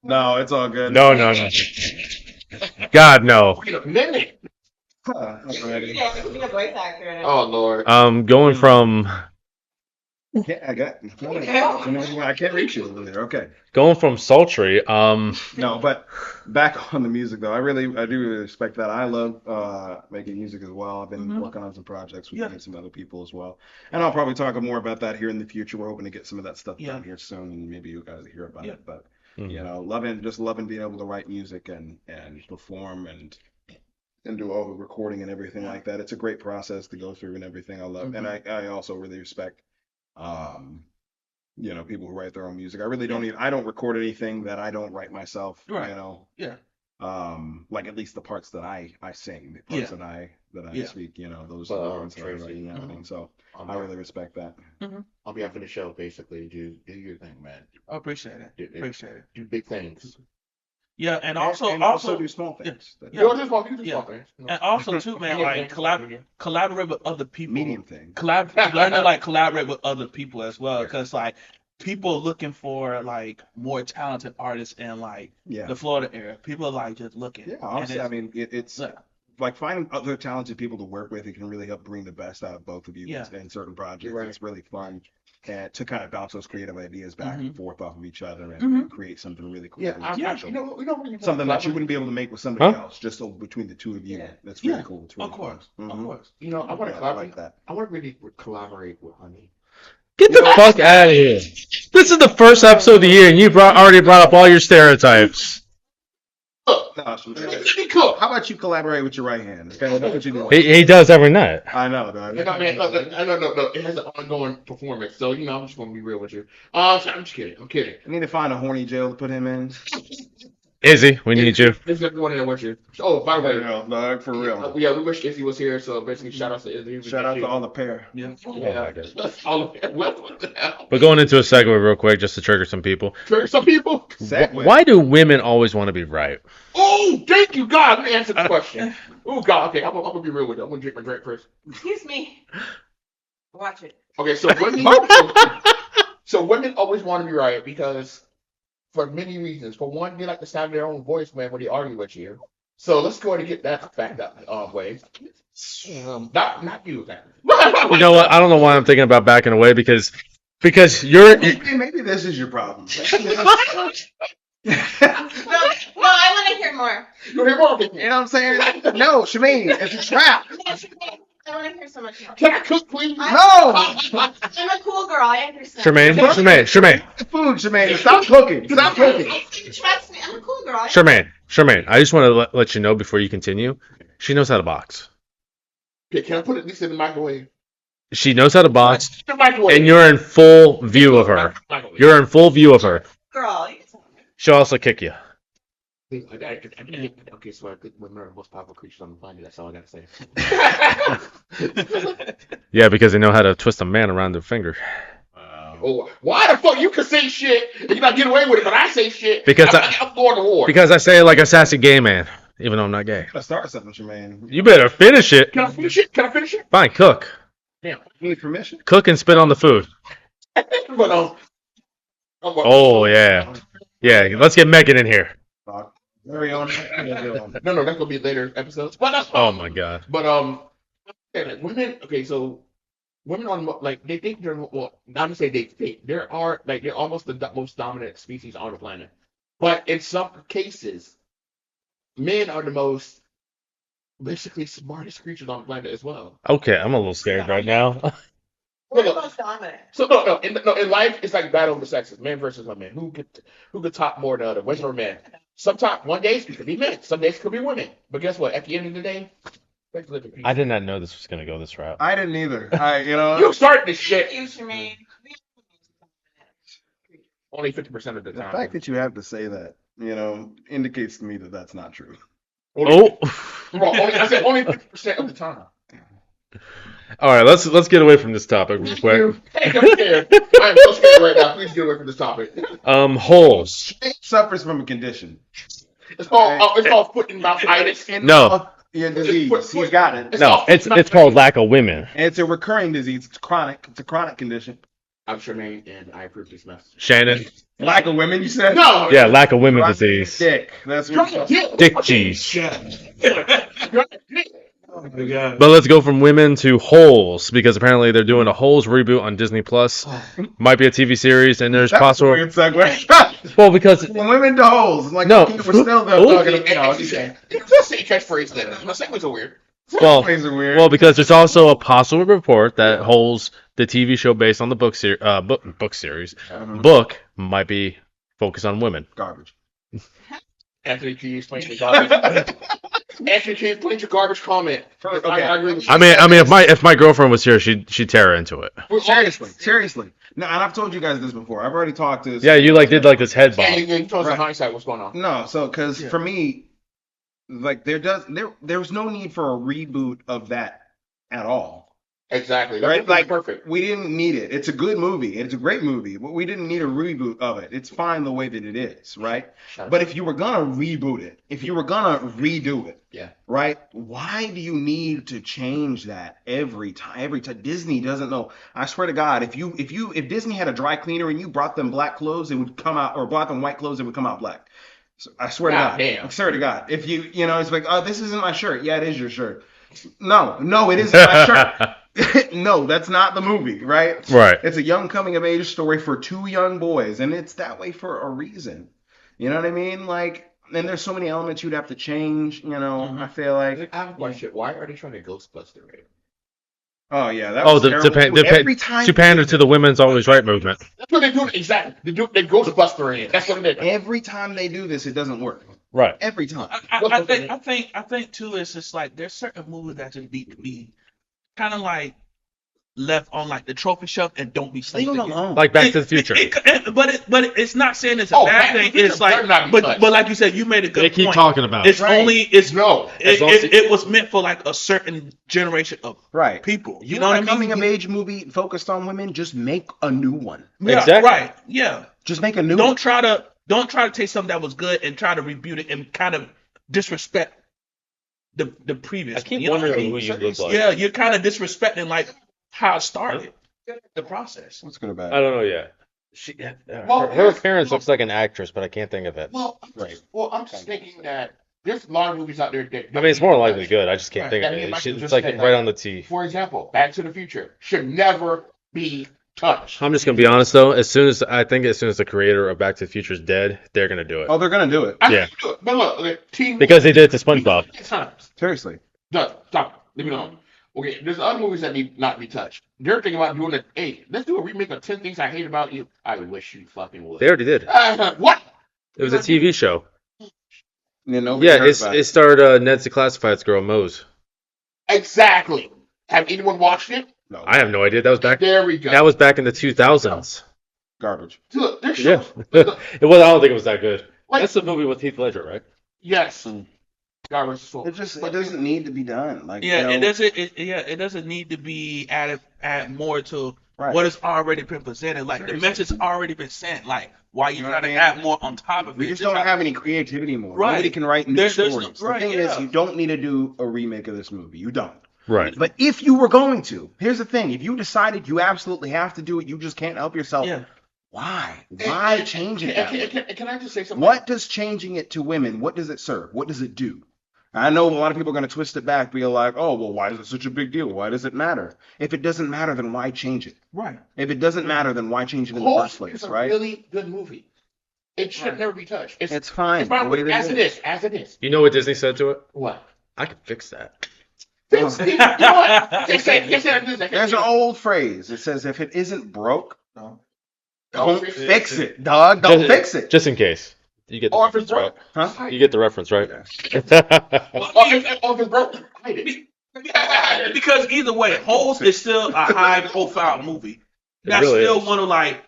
No, it's all good. No. God, no. Wait a minute. Huh, alrighty. Yeah, be a voice actor in it. Oh Lord. Going from I got. I can't reach you over there. Okay. sultry. No, but back on the music though, I do really respect that. I love making music as well. I've been working on some projects with me and some other people as well, and I'll probably talk more about that here in the future. We're hoping to get some of that stuff done here soon, and maybe you guys hear about it. But you know, loving being able to write music and perform and do all the recording and everything like that. It's a great process to go through and everything. I love, and I also really respect. People who write their own music. I really don't I don't record anything that I don't write myself. Right. You know. Yeah. Like at least the parts that I sing, the parts that I speak. Those are the ones that I write and everything. So I really respect that. On behalf of the show, basically, do your thing, man. I appreciate it. Appreciate it. Do big things. Yeah, and also do small things. Yeah. You just want Yeah. small things. And also too, man, like collaborate with other people. Medium thing. Learn to like collaborate with other people as well, because like people looking for like more talented artists in like Yeah. the Florida area. People are like just looking. Yeah, honestly, And I mean, it's yeah. like finding other talented people to work with. It can really help bring the best out of both of you Yeah. in certain projects. Right. It's really fun and to kind of bounce those creative ideas back and forth off of each other and, Mhm. and create something really cool. Yeah, really special. we don't really Something that you wouldn't be able to make with somebody Huh? else, just between the two of you. Yeah. That's really Yeah, cool. It's really of course, fun. of Mhm. course. I want to Yeah, I collaborate. like that. I want to really collaborate with Honey. Get the fuck out of here. This is the first episode of the year, and you already brought up all your stereotypes. Look, No, let me cook. how about you collaborate with your right hand? Okay, that's what you do. He does every night. I know, dog. No, man, no. It has an ongoing performance, so I'm just gonna be real with you. I'm just kidding. I'm kidding. I need to find a horny jail to put him in. Izzy, we need you. This is everyone in with you. Oh, by the way, dog, for real. yeah, we wish Izzy was here. So basically, shout out to Izzy. Shout out to all the pair. Yeah. Yeah, all of it. What the hell? But going into a segue real quick, just to trigger some people. Trigger some people. Why do women always want to be right? Oh, thank you, God. Let me answer the question. Oh, God. Okay, I'm gonna be real with you. I'm gonna drink my drink first. Excuse me. Watch it. Okay, so women always want to be right because for many reasons. For one, they like to sound their own voice, man, when they argue with you. So let's go ahead and get that fact out way. Not you, exactly. You know what? I don't know why I'm thinking about backing away because you're. Maybe this is your problem. No, I want to hear more. You hear more? You know what I'm saying? No, Shemaine, it's a trap. I want to hear so much more. Can I cook, please? No! I'm a cool girl. I understand. Charmaine. Food, Shemaine. Stop cooking. Stop cooking. Trust me, I'm a cool girl. Charmaine, I just want to let you know before you continue. She knows how to box. Okay, can I put it at least in the microwave? She knows how to box, The microwave. and you're in full view of her. Microwave. You're in full view of her. Girl. She'll also kick you. Okay, so I think women are the most powerful creatures on the planet. That's all I gotta say. Yeah, because they know how to twist a man around their finger. Oh, why the fuck you can say shit and you not get away with it, but I say shit? Because I'm going to war. Because I say it like a sassy gay man, even though I'm not gay. Let's start something, Shemaine. You better finish it. Can I finish it? Can I finish it? Fine, cook. Damn. You need permission? Cook and spit on the food. But Oh, yeah. Yeah, let's get Megan in here. Very own. No, that's gonna be later episodes. But Oh, my God. But okay, like women. Okay, so women on like they think they're well. Not to say they think they're almost the most dominant species on the planet. But in some cases, men are the most basically smartest creatures on the planet as well. Okay, I'm a little scared right now. We're the most dominant. So no. In life, it's like battle of the sexes, men versus women. Who could top more than the other, women or men? Sometimes one days it could be men, some days it could be women. But guess what? At the end of the day, let's live in peace. I did not know this was going to go this route. I didn't either. You started this shit. You, Shemaine. Only 50% of the The time. fact that you have to say that, indicates to me that that's not true. Oh. I said only 50% of the time. All right, let's get away from this topic real quick. Hey, I'm scared. I'm so scared right now. Please get away from this topic. Holes. Suffers from a condition. It's called foot and mouth itis. No. Yeah, disease. He's got it. No, it's called lack of women. And it's a recurring disease. It's chronic. It's a chronic condition. I'm Charmaine, and I approve this message. Shannon. Lack of women, you said? No. Yeah, lack of women disease. Dick. That's what Dick cheese. Oh my God. But let's go from women to holes because apparently they're doing a holes reboot on Disney Plus. Might be a TV series, and there's That's possible. a weird segue. Well, because From women to holes. Like, No. we're still there. Oh. Just say catchphrase then. My segues are weird. Things are weird. well, because there's also a possible report that Holes, the TV show based on the book series, book might be focused on women. Garbage. Anthony, can you explain your garbage? Anthony, can you explain your garbage comment? Okay. I agree with you. I mean, if my girlfriend was here, she'd tear her into it. Seriously. No, and I've told you guys this before. I've already talked to this. Yeah, you did this head Yeah, bob. you told us in Right. hindsight what's going on. No, so because for me, like there's no need for a reboot of that at all. Exactly. Right? That's Like perfect. we didn't need it. It's a good movie. It's a great movie, but we didn't need a reboot of it. It's fine the way that it is, right? But if you were gonna reboot it, if you were gonna redo it, Yeah. right? Why do you need to change that every time? Every time Disney doesn't know. I swear to God, if Disney had a dry cleaner and you brought them black clothes, it would come out, or brought them white clothes, it would come out black. So, I swear to God. Damn. I swear to God. If it's like, oh, this isn't my shirt. Yeah, it is your shirt. No, it isn't my shirt. No, that's not the movie, right? Right. It's a young coming of age story for two young boys, and it's that way for a reason. You know what I mean? Like, and there's so many elements you'd have to change. I feel like. I have a question. Why are they trying to Ghostbuster it? Oh yeah, that was terrible. Every time to pander to the women's always right movement. That's what they do. Exactly. They Ghostbuster it. That's what it is. every time they do this, it doesn't work. Right. Every time. I think too. It's just like there's certain movies that just need to be kind of like left on like the trophy shelf and don't be Leave saved them again. alone. Like Back to the Future. But it's not saying it's a Oh, bad Back to the thing. Future It's like, better not be but touched. like you said, you made a good They keep point. talking about It's it. Right. only it's No. As long as it was meant for like a certain generation of Right. people. You know want what a I mean? coming of age movie focused on women? Just make a new one. Yeah, Exactly. right. Yeah. Just make a new Don't one. try to take something that was good and try to rebuke it and kind of disrespect the previous. I keep one, you know what I wondering mean? who you look like. Yeah, you're kind of disrespecting like how it started, the process. What's good about I it? don't know yet. Well, Her appearance looks like an actress, but I can't think of it. Well, Right. I'm just thinking that there's a lot of movies out there that. I mean, it's more likely good. I just can't think of That me and it. Michael It's just like said, right on the T. For example, Back to the Future should never be touched. I'm just gonna be honest though. As soon as the creator of Back to the Future is dead, they're gonna do it. Oh, they're gonna do it. I Yeah. can do it, but look, Teen Because they did it to SpongeBob. times. Seriously. Stop. Leave it alone. Okay, there's other movies that need not be touched. They're thinking about doing it. Hey, let's do a remake of 10 Things I Hate About You. I wish you fucking would. They already did. What? It was a TV show. Yeah, nobody Yeah, heard about it starred Ned's the Classifieds girl Mose. Exactly. Have anyone watched it? No. I have no idea. That was back. There we go. That was back in the 2000s. Garbage. Look, there's Yeah, shows. it was. I don't think it was that good. Like- That's the movie with Heath Ledger, right? Yes. Garbage. It doesn't need to be done. Like, Yeah, you know, it doesn't need to be add more to Right. what has already been presented. Like the message has already been sent. Like why you You know trying what to I mean? add more on top of We it? just don't have any creativity more. Right. Nobody can write new There's no- stories. right, the thing yeah. is, you don't need to do a remake of this movie. You don't. Right. But if you were going to, here's the thing: if you decided you absolutely have to do it, you just can't help yourself. Yeah. Why? Why change it that way? Can I just say something? What does changing it to women? What does it serve? What does it do? I know a lot of people are going to twist it back, be like, "Oh, well, why is it such a big deal? Why does it matter? If it doesn't matter, then why change it? Right. If it doesn't matter, then why change it in the Horse first place? is a Right? really good movie. It should never be touched. It's fine. It's fine the way with, they as did it is. As it is. You know what Disney said to it? What? I can fix that. Fix it. You know what? They say There's an old phrase. It says, "If it isn't broke, No. don't fix it, dog. Don't Just- fix it." Just in case. You get the Or if it's reference, right? broke. Huh? You get the reference, right? Or if it's broke, hide it. Because either way, Holes is still a high profile movie. That's really still is. one of like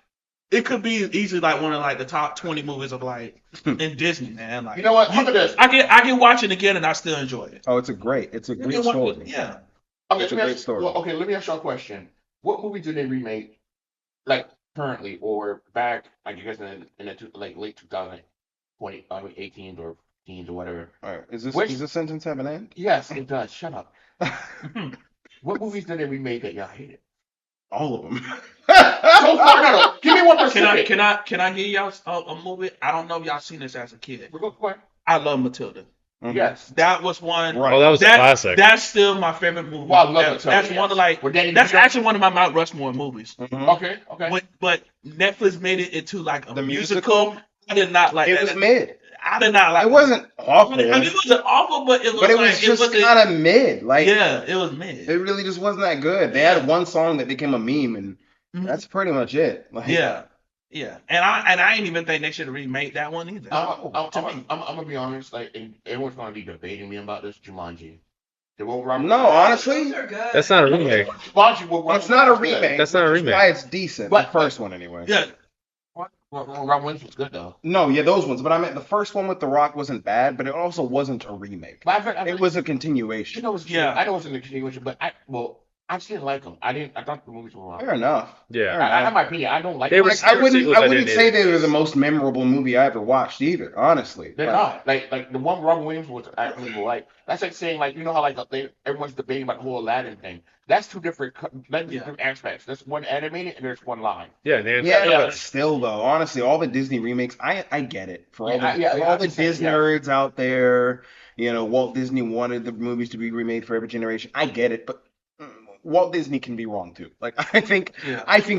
it could be easily like one of like the top 20 movies of like in Disney, man. Like You know what? Look at this. I can watch it again and I still enjoy it. Oh, it's a great story. Yeah. Okay, It's a let me great ask- story. well, okay, let me ask y'all a question. What movie do they remake, like currently or back, I guess in the late 2020, 18 or teens or whatever? All right. Does this sentence have an end? Yes, it does. Shut up. What movies did they remake that y'all hated? All of them. So far, no. Give me one specific. Can I give y'all a movie? I don't know if y'all seen this as a kid. We're going quick. I love Matilda. Yes. That was one. Right. Oh, that was a That- classic. That's still my favorite movie. Well, I love Matilda, That's yes. one of like With Danny that's DeVito? actually one of my Mount Rushmore movies. Okay. But Netflix made it into like a The musical. musical? I did not like It that. was mid. I did not like It wasn't awful. I mean, it wasn't awful, but it was But it like was just wasn't- kind of mid. Like, yeah, it was mid. it really just wasn't that good. They had one song that became a meme, and Mhm. that's pretty much it. Like, Yeah, and I ain't even think they should have remade that one either. I'm to me. gonna be honest. Like, and everyone's gonna be debating me about this. Jumanji. The one where I'm- No, honestly, That's not a remake. Jumanji. it's not a remake. That's not a That's remake. why it's decent. But- the first one, anyway. Yeah, Robin Williams was good though. No, yeah, those ones. But I meant the first one with The Rock wasn't bad, but it also wasn't a remake. But I It was a You continuation. know, I know it's in the continuation, but I just didn't like them. I thought the movies were wrong. Fair enough. Yeah. Fair I say have my opinion. I don't like. They were like, I wouldn't sequels I didn't say hate. they were the most memorable movie I ever watched either, honestly. They're Like, not like the one Robin Williams was. I really like. That's like saying like you know how like everyone's debating about the whole Aladdin thing. That's two different different aspects. There's one animated and there's one live. Yeah, they Yeah, but still though, honestly, all the Disney remakes, I get it. For all the I'm saying, Disney nerds out there, Walt Disney wanted the movies to be remade for every generation. I get it, but Walt Disney can be wrong too. Like I think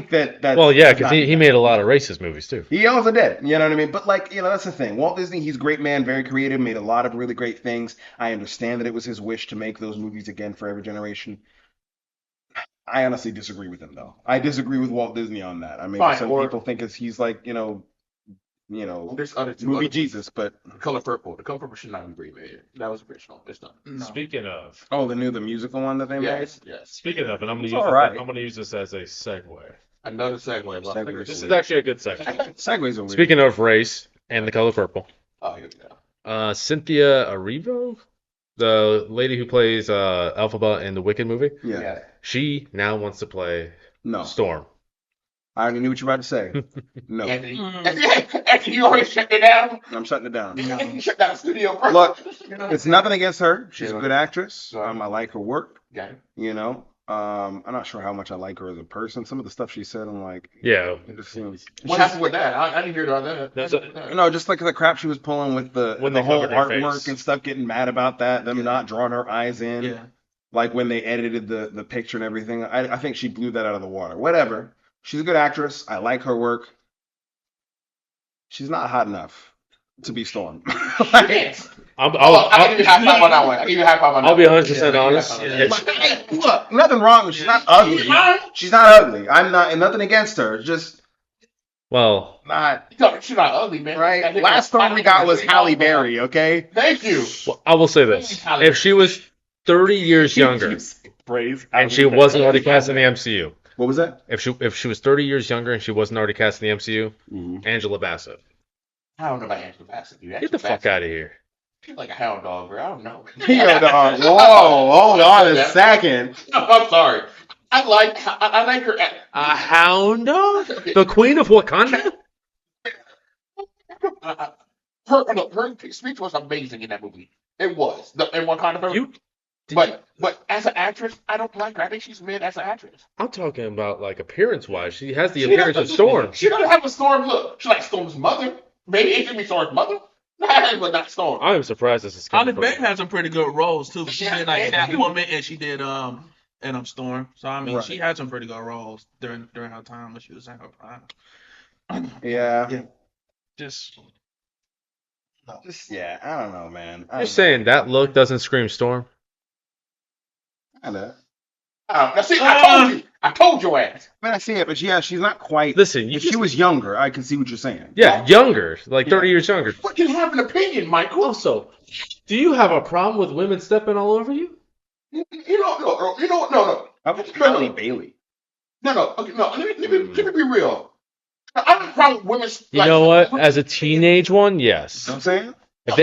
that Well, yeah, that's because not- he made a lot of racist movies too. He also did, you know what I mean? But that's the thing. Walt Disney, he's a great man, very creative, made a lot of really great things. I understand that it was his wish to make those movies again for every generation. I honestly disagree with him though. I disagree with Walt Disney on that. I mean, Fine, some or- people think he's like, There's other two. movie other Jesus, but The Color Purple. The Color Purple should not be remade. That was original. It's done. No. Speaking of, the musical one that they Yes. and I'm gonna It's use all right. I'm gonna use this as a segue. Another segue. Segue. This is actually a good segue. made. Segues are weird. Speaking of race and the color purple, Oh, here we go. Cynthia Erivo, the lady who plays Elphaba in the Wicked movie, Yeah. she now wants to play No. Storm. I already knew what you were about to say. No. Anthony, Anthony, you already shut it down. I'm shutting it down. You shut down the studio. Bro. Look, it's nothing against her. She's a Yeah. good actress. Right. I like her work. Got it. I'm not sure how much I like her as a person. Some of the stuff she said, I'm like, Yeah. it just seems. What happened with that? I didn't hear about that. That's a- No, just like the crap she was pulling with When the they whole covered her artwork face. and stuff, getting mad about that, them not drawing her eyes in, Yeah. like when they edited the picture and everything. I think she blew that out of the water. Whatever. She's a good actress. I like her work. She's not hot enough to be Storm. I'll I'll give you a high five on that one. I'll give you a high five on that I'll be one. 100% honest. Yeah. If- But, hey, look, nothing wrong. She's not ugly. She's not ugly. I'm not, and nothing against her. Just well, not She's not ugly, man. right. That nigga Last Storm we got was Halle Berry. Berry. Okay. Thank you. I will say this: if she was 30 years younger and she wasn't already cast in the MCU, What was that? if she was 30 years younger and she wasn't already cast in the MCU, Angela Bassett, I don't know about Angela Bassett, dude. get the fuck out of here. She's like a hound dog, bro. I don't know. Yo, dog. Whoa, hold on a second. I'm sorry. I like her. A hound dog? The Queen of Wakanda? Her speech was amazing in that movie. It was. In Wakanda Forever. You? But as an actress, I don't like her. I think she's mid as an actress. I'm talking about like appearance-wise. She has the appearance of Storm. She doesn't have a Storm look. She's like Storm's mother. Maybe it could be Storm's mother. But not Storm. I am surprised this is Halle coming Berry from. had some pretty good roles too. She Yeah, did like yeah. Catwoman and she did Storm. So I mean Right. she had some pretty good roles during her time when she was in her prime. Yeah. Just Yeah. I don't know, man. You're saying that look doesn't scream Storm? Kinda. Now see, I told your ass. I mean, I see it, but yeah, she's not quite. Listen, If she was younger, I can see what you're saying. Yeah, younger, like 30 years younger. But you have an opinion, Michael. Also, do you have a problem with women stepping all over you? No. How about Halle Bailey? No. Okay, no. Let me be real. I don't have a problem with women. You know what? As a teenage one, yes. You know what I'm saying?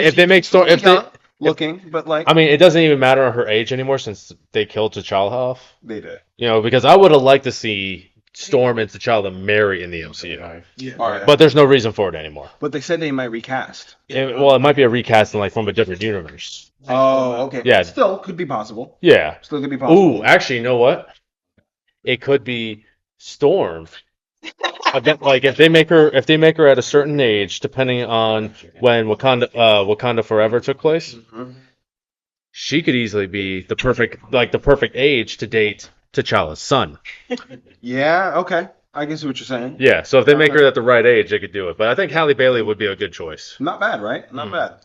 If they make Storm, if they, Young looking, but like I mean, it doesn't even matter her age anymore since they killed T'Challa off. they did. You know, because I would have liked to see Storm and T'Challa marry in the MCU, yeah. All right. but there's no reason for it anymore. But they said they might recast. Well, it might be a recasting like from a different universe. Oh, okay. Yeah. Still could be possible. Yeah. Still could be possible. Ooh, actually, you know what? It could be Storm. Again, like if they make her at a certain age, depending on when Wakanda Forever took place, she could easily be the perfect age to date T'Challa's son. Yeah. Okay. I can see what you're saying. Yeah, so if they make her at the right age, they could do it. But I think Halle Bailey would be a good choice. Not bad, right? Not bad.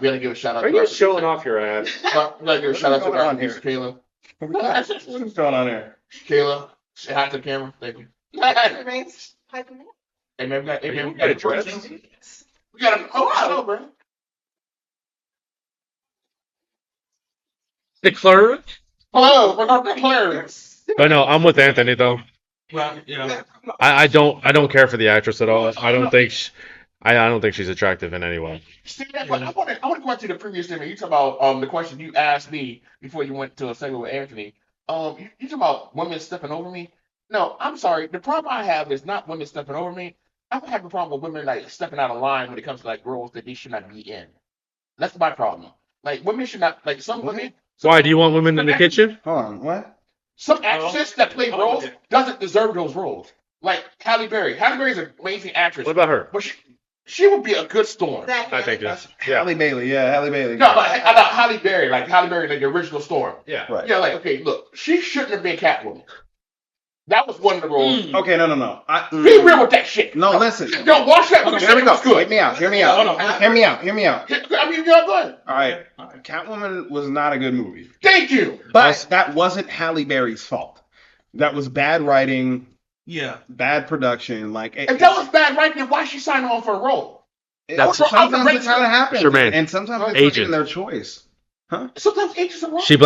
We gotta give a shout out. Are you showing off your ass? We gotta give a shout out to What's going our on here? producer, Kayla. What is going on here? Kayla, say hi to the camera. Thank you. Remains hyping me up. Hey man, we got a got dress? We got a show, bro. Declare? Hello, we're not declaring. But no, I'm with Anthony though. Well, yeah. I don't care for the actress at all. I don't think she's attractive in any way. See, but I want to go back to the previous thing. You talk about the question you asked me before you went to a segment with Anthony. You talk about women stepping over me. No, I'm sorry. The problem I have is not women stepping over me. I have a problem with women like stepping out of line when it comes to like roles that they should not be in. That's my problem. Like women should not like some women. Why do you want women in the kitchen? Hold on. What? Some actresses that play roles doesn't deserve those roles. Like Halle Berry. Halle Berry is an amazing actress. What about her? But she would be a good Storm. I think yes. Yeah. Halle Bailey. Yeah, Halle Bailey. No, but about Halle Berry, like the original Storm. Yeah. Right. Yeah, like okay, look, she shouldn't have been Catwoman. That was one of the roles. Okay, no. Be real with that shit. No, listen. Don't watch that movie. Here we go. It's good. Hear me out. Hold on. Hear me out. I mean, you're good. All right. Catwoman was not a good movie. Thank you. But that wasn't Halle Berry's fault. That was bad writing Yeah. bad production. Like If that was bad writing, then why she sign on for a role? That's- sometimes it kind of happens, Jermaine. and sometimes it's not Agent. even their choice. Huh? Sometimes agents are wrong. She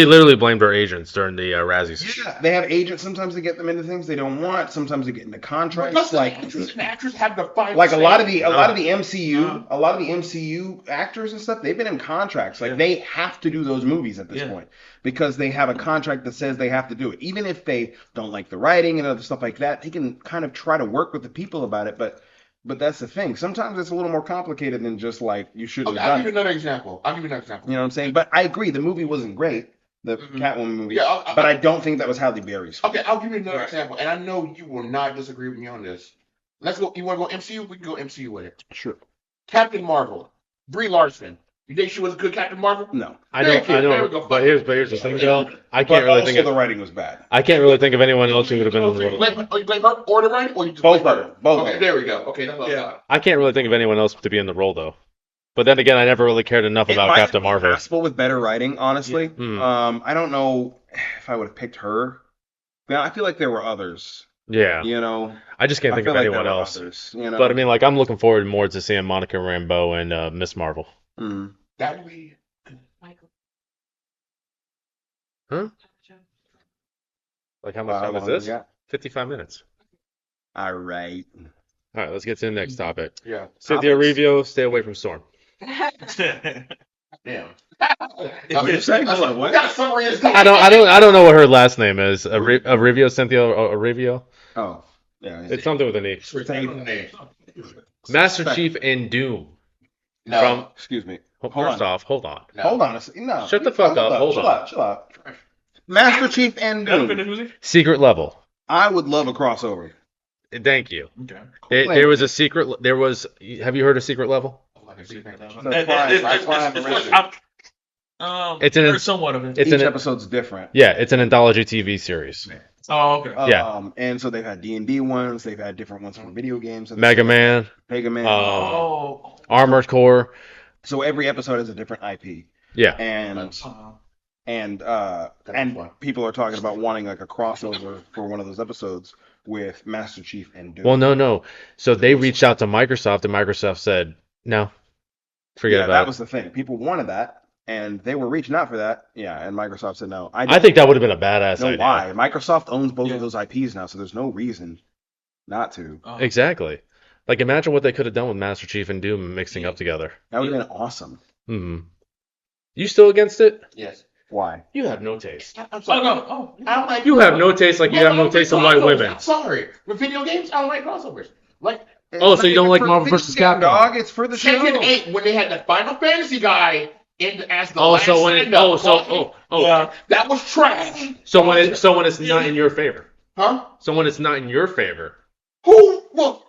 literally blamed her agents during the Razzies. Yeah, they have agents. Sometimes they get them into things they don't want. Sometimes they get into But contracts. doesn't Like the actress and actors have the final like a say? lot of the MCU, a lot of the MCU actors and stuff, they've been in contracts. Like they have to do those movies at this point because they have a contract that says they have to do it. Even if they don't like the writing and other stuff like that, they can kind of try to work with the people about it. But that's the thing. Sometimes it's a little more complicated than just like you should have Okay, I'll done give you it. another example. You know what I'm saying? But I agree, the movie wasn't great, the Catwoman movie. Yeah, but I don't think that was Halle Berry's fault. Okay, I'll give you another example, and I know you will not disagree with me on this. Let's go. You want to go MCU? We can go MCU with it. Sure. Captain Marvel, Brie Larson. You think she was a good Captain Marvel? No. I Thank you. There we know, go. but here's the thing, though. I But can't really also think of the writing was bad. I can't really think of anyone else who would have been in the You role. blame her or the writing, or you just Both blame of her? them. Both Okay, of them. there we go. Okay, that's what I thought. I can't really think of anyone else to be in the role though. But then again, I never really cared enough It about might Captain have been Marvel. possible with better writing, honestly. Hmm. I don't know if I would have picked her. Yeah, I feel like there were others. Yeah, You know, I just can't think feel of like anyone there were else. others, you know? But I mean, like, I'm looking forward more to seeing Monica Rambeau and Miss Marvel. Mm. That would be. Huh? Like, how much How time is long do we this? got? 55 minutes. All right. All right, let's get to the next topic. Yeah. Cynthia Revio, stay away from Storm. Damn. What you saying? Hold on, We what? got a summary of this. I don't know what her last name is. Revio, Cynthia Revio. Oh, yeah. It's something with an E. Name. Master Chief and Doom. No. From Excuse me. first Hold on. off, hold on. No. Hold on a second. No. Shut the fuck up. Hold chill on. out. Chill out. Master Chief and Doom. Secret level. I would love a crossover. Thank you. Okay. There was a secret. There was. Have you heard of Secret Level? It's Heard somewhat of it. It's Each an episode's different. yeah. It's an anthology TV series. Oh, okay. Yeah. And so they've had D&D ones. They've had different ones from video games. Mega Man, Mega Man. Oh. Armored Core. So every episode has a different IP. Yeah. And people are talking about wanting like a crossover for one of those episodes with Master Chief and Doom. Well, no. So they reached out to Microsoft, and Microsoft said no. Forget yeah, about that it. was the thing. People wanted that, and they were reaching out for that. Yeah, and Microsoft said no. I think that would have been a badass no idea. why. Microsoft owns both of those IPs now, so there's no reason not to. Exactly. Like, imagine what they could have done with Master Chief and Doom mixing up together. That would have been awesome. Hmm. You still against it? Yes. Why? You have no taste. I'm sorry. Oh, no. I don't like. You have no taste like you have no taste in white women. I'm sorry. With video games, I don't like crossovers. Like Oh, so you don't like For Marvel video vs. game, Capcom? Dog, it's for the show. Tekken 8 when they had the Final Fantasy guy as the Oh, last so when it, stand-up. Yeah. That was trash. so when it's not in your favor. Huh? So when it's not in your favor. Who will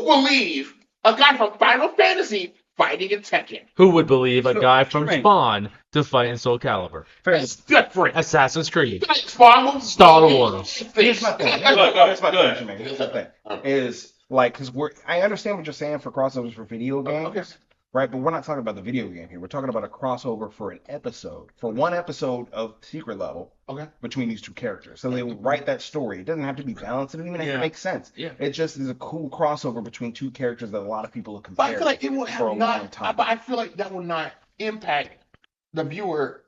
believe a guy from Final Fantasy fighting in Tekken? Who would believe a guy from Right. Spawn to fight in Soul Calibur? It's different. Assassin's Creed. Spawn Star Wars. Here's my thing. Here's my Good. thing, Jermaine. Here's my thing. Is like, because I understand what you're saying for crossovers for video games, Okay. right? But we're not talking about the video game here. We're talking about a crossover for an episode, for one episode of Secret Level Okay. between these two characters. So they would write that story. It doesn't have to be balanced. It doesn't even have to make sense. Yeah. It just is a cool crossover between two characters that a lot of people have But I compared feel like it would for a have long not. time. But I feel like that would not impact the viewer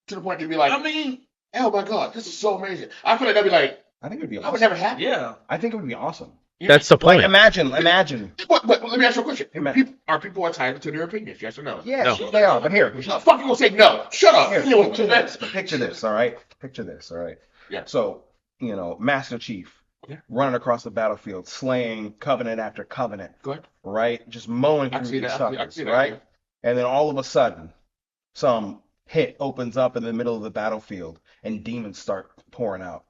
to the point to be like, I mean, oh my god, this is so amazing. I feel like that'd be like, I think it would be I awesome. would never happen. yeah. I think it would be awesome. That's the Like, point. imagine. But let me ask you a question. Amen. Are people entitled to their opinions? Yes or no? Yeah, No. sure they are. But here, The fuck you gonna say no? Shut up. Here, You know, picture this. Picture this, all right? Picture this, all right? Yeah. So, Master Chief Yeah. running across the battlefield, slaying covenant after covenant, Go ahead. right? Just mowing I can through see these that. I can suckers, see that, right? yeah. And then all of a sudden, some hit opens up in the middle of the battlefield and demons start pouring out,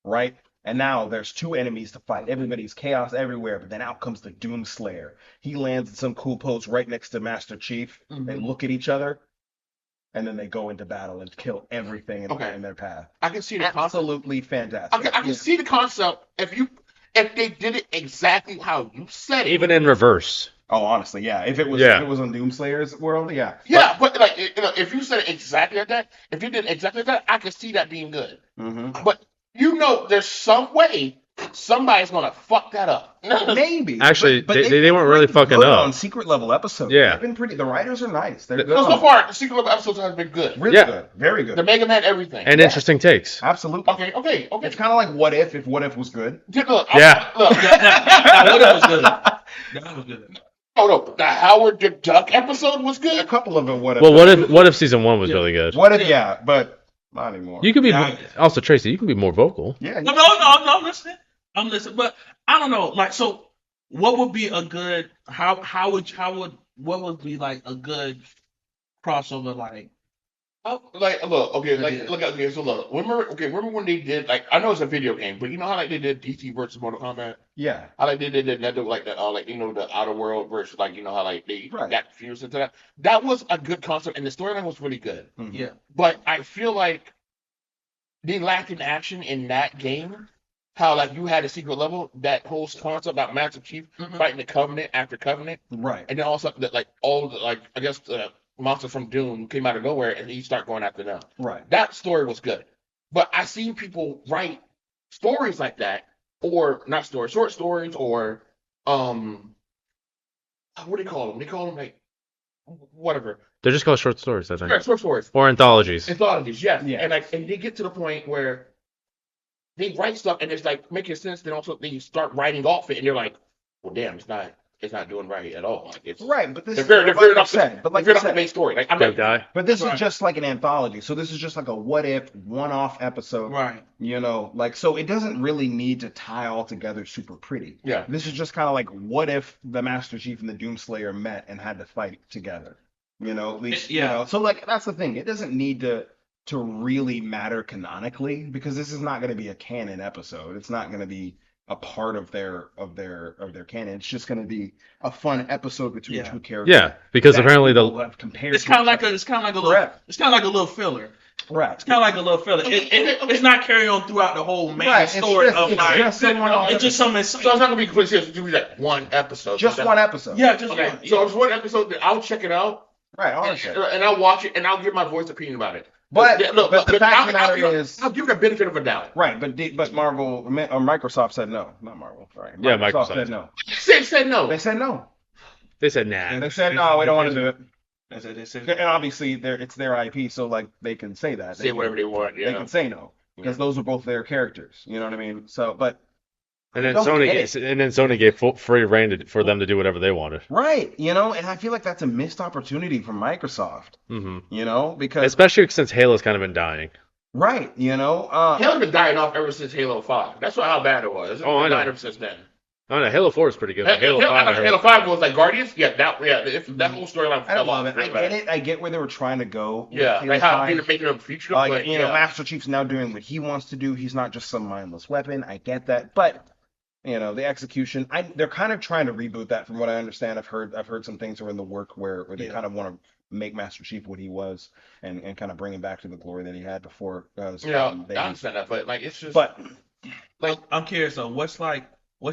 right? And now there's two enemies to fight. Everybody's chaos everywhere, but then out comes the Doom Slayer. He lands in some cool pose right next to Master Chief. Mhm. They look at each other, and then they go into battle and kill everything in their path. I can see the concept. Absolutely fantastic. I can see the concept if they did it exactly how you said it. Even in reverse. Oh, honestly, yeah. If it was on Doom Slayer's world, yeah. Yeah, but like if you said it exactly like that, if you did it exactly like that, I could see that being good. Mm-hmm. But there's some way somebody's gonna fuck that up. Maybe. Actually, but they they've been weren't really pretty fucking good up. on secret level episodes. Yeah. They've been pretty. The writers are nice. They're good. So on far, the secret level episodes have been good. really Yeah. good. Very good. The Mega Man everything. And interesting takes. Absolutely. Okay. It's kind of like What If What If was good. Look, Yeah. Look. That was good. That was good. Oh no, the Howard the Duck episode was A good. couple of it. What If. Well, what if season 1 was really good? What If? Yeah, but not anymore. You could be Yeah. also Tracy. You can be more vocal. Yeah. No, I'm listening. But I don't know. Like, so what would be a good? What would be like a good crossover? Like, Look, okay, so look, remember when they did, like, I know it's a video game, but you know how, like, they did DC versus Mortal Kombat? Yeah. How, like, they did that, like, like, you know, the Outer World versus, like, you know, how, like, they Right. got fused into that. That was a good concept, and the storyline was really good. Mhm. yeah, But I feel like they lacked in action in that game. How, like, you had a secret level, that whole concept about Master Chief fighting the Covenant after Covenant, Right. and then also, like, all the, like, I guess the monster from Doom came out of nowhere, and you start going after them. Right. That story was good. But I've seen people write stories like that, or not stories, short stories, or what do you call them? They call them like whatever. They're just called short stories, I think, Yeah, short stories. or anthologies. Anthologies, yes. Yeah. And like, and they get to the point where they write stuff and it's like making sense, then also they start writing off it and you're like, well damn, it's not doing right at all. Like it's Right. But this they're is very like you off said. But like they're you off the said. main story. Like I'm Go like, die. But this Right. is just like an anthology. So this is just like a what if one-off episode. right. You know, like, so it doesn't really need to tie all together super pretty. yeah. This is just kind of like what if the Master Chief and the Doomslayer met and had to fight together. You know, at least Yeah. you know. So like that's the thing. It doesn't need to really matter canonically because this is not going to be a canon episode. It's not going to be a part of their canon. It's just going to be a fun episode between Yeah. two characters. Yeah, because that apparently people the have compared It's to kind of each like a little. Correct. It's kind of like a little filler. other. Right. It's kind of like a little filler. It's not carrying on throughout the whole main Right, it's story just- of it's like. just someone else. It's just something. So it's not gonna be completely serious. It's gonna be like one episode. Just one episode. Yeah, just Okay, one. so Yeah. it's one episode that I'll check it out Right. Honestly. and I'll watch it and I'll give my voice opinion about it. But Yeah, but the fact of the matter is. I'll give it a benefit of a doubt. Right, but Marvel or Microsoft said no. Not Marvel. Right. Yeah, Microsoft. said no. Said no. They said no. they said nah. They said no. We don't want to do it. They said. And obviously, it's their IP, so like they can say that. Say whatever they want. They Yeah. can say no because those are both their characters. You know what I mean? So, but And then Don't Sony get gave free reign for them to do whatever they wanted. right, you know, and I feel like that's a missed opportunity from Microsoft. Hmm You know, because Especially since Halo's kind of been dying. right, you know, Halo's been dying off ever since Halo 5. That's how bad it was. It's Oh, I been know. dying ever since then. I know Halo 4 is pretty good. But Halo 5, I heard- Halo 5 was like Guardians. Yeah, that whole storyline I fell love off. it. I get it. I get where they were trying to go. with Yeah, Halo like how 5. they're making them feature, Like, but you know, yeah. Master Chief's now doing what he wants to do. He's not just some mindless weapon. I get that, but you know, the execution. They're kind of trying to reboot that, from what I understand. I've heard some things are in the work where they Yeah. kind of want to make Master Chief what he was and kind of bring him back to the glory that he had before. Yeah, I understand that, but like it's just But like I'm curious though. What's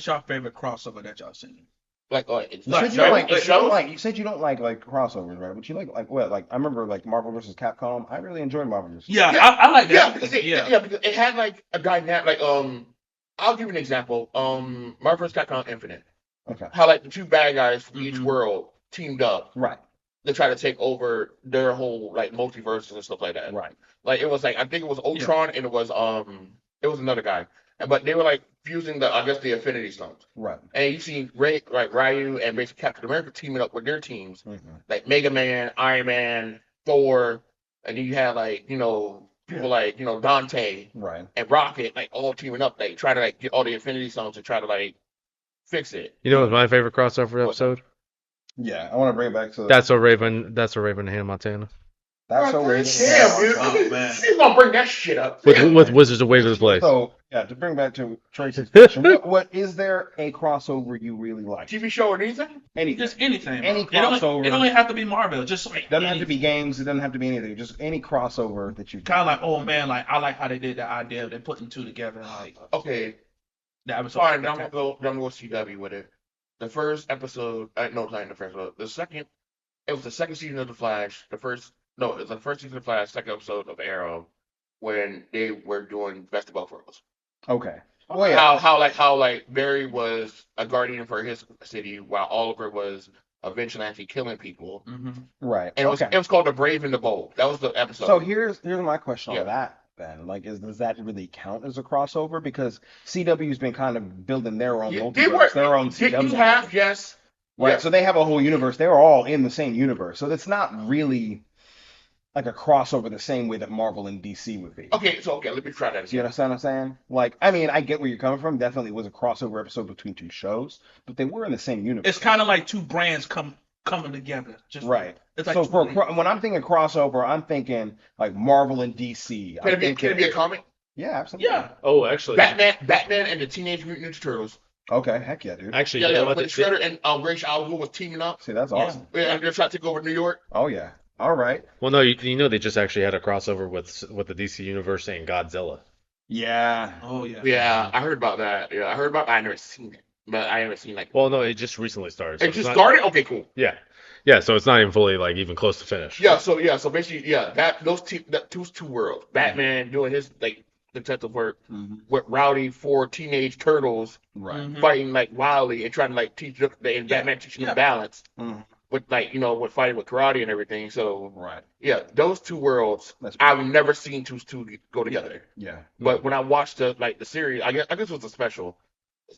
your favorite crossover that y'all seen? it's you not said you don't like. the You don't show. like. You said you don't like crossovers, right? But you like what? Like I remember like Marvel versus Capcom. I really enjoyed Marvel versus. Yeah, I like Yeah, that. because it had like a dynamic. Like I'll give you an example. Marvel vs. Capcom Infinite. Okay. How like the two bad guys from each Mhm. world teamed up Right. to try to take over their whole like multiverses and stuff like that. Right. Like it was like I think it was Ultron and it was another guy, but they were like fusing the Infinity Stones. Right. And you see Ryu and basically Captain America teaming up with their teams, Mhm. like Mega Man, Iron Man, Thor, and then you had like people like Dante Right. and Rocket like all teaming up, like trying to like get all the Infinity Stones to try to like fix it. You know what's my favorite crossover episode? Yeah, I want to bring it back to That's a Raven and Hannah Montana. That's so Damn, racist. dude. Oh, man. She's gonna bring that shit up. With Wizards of Waverly Place. So yeah, to bring back to Tracy's question, what is there a crossover you really like? TV show or anything? Anything. Just anything. Any bro. crossover. It don't even have to be Marvel. Just like It doesn't have to be games. It doesn't have to be anything. Just any crossover that you. kind of like, oh man, like I like how they did the idea of they putting two together. Like Okay, that was fine. I'm gonna go CW with it. The first episode, no, not in the first episode. It was the second season of The Flash. It was the first season of The Flash, second episode of Arrow, when they were doing Best of Both Worlds. Okay. Oh yeah. How like Barry was a guardian for his city while Oliver was a vigilante killing people. Right. And Okay. it was called The Brave and the Bold. That was the episode. So here's my question Yeah. on that then. Like, does that really count as a crossover? Because CW's been kind of building their own multiverse, their own Did CW. you have yes. Right. Yeah. So they have a whole universe. They're all in the same universe. So it's not really like a crossover the same way that Marvel and DC would be. Okay, let me try that Do you again. understand what I'm saying? Like, I mean, I get where you're coming from. Definitely was a crossover episode between two shows, but they were in the same universe. It's kind of like two brands coming together. Just Right. It's like So two brands. when I'm thinking crossover, I'm thinking like Marvel and DC. Can it be a comic? Yeah, absolutely. Yeah. Oh, actually, Batman and the Teenage Mutant Ninja Turtles. Okay, heck yeah, dude. actually, Yeah, you know yeah. what? When Shredder and Ra's al Ghul was teaming up, See, that's Yeah. awesome. and they're trying to take over New York. Oh yeah. All right. Well, no, you know they just actually had a crossover with the DC universe and Godzilla. Yeah. Oh yeah. Yeah, I heard about that. Yeah, I heard about. I never seen it, but I haven't seen like. Well, no, it just recently started. So It it's just not- started. Okay, cool. Yeah, yeah. So it's not even fully like even close to finish. Yeah, so basically, that two worlds. Batman doing his like detective work Mhm. with rowdy four teenage turtles Right. Mhm. fighting like wildly and trying to like teach them, and Batman teaching Yeah. them balance Mhm. with like with fighting with karate and everything. So Right. yeah, those two worlds That's I've never seen two go together. yeah. But when I watched the series, I guess it was a special.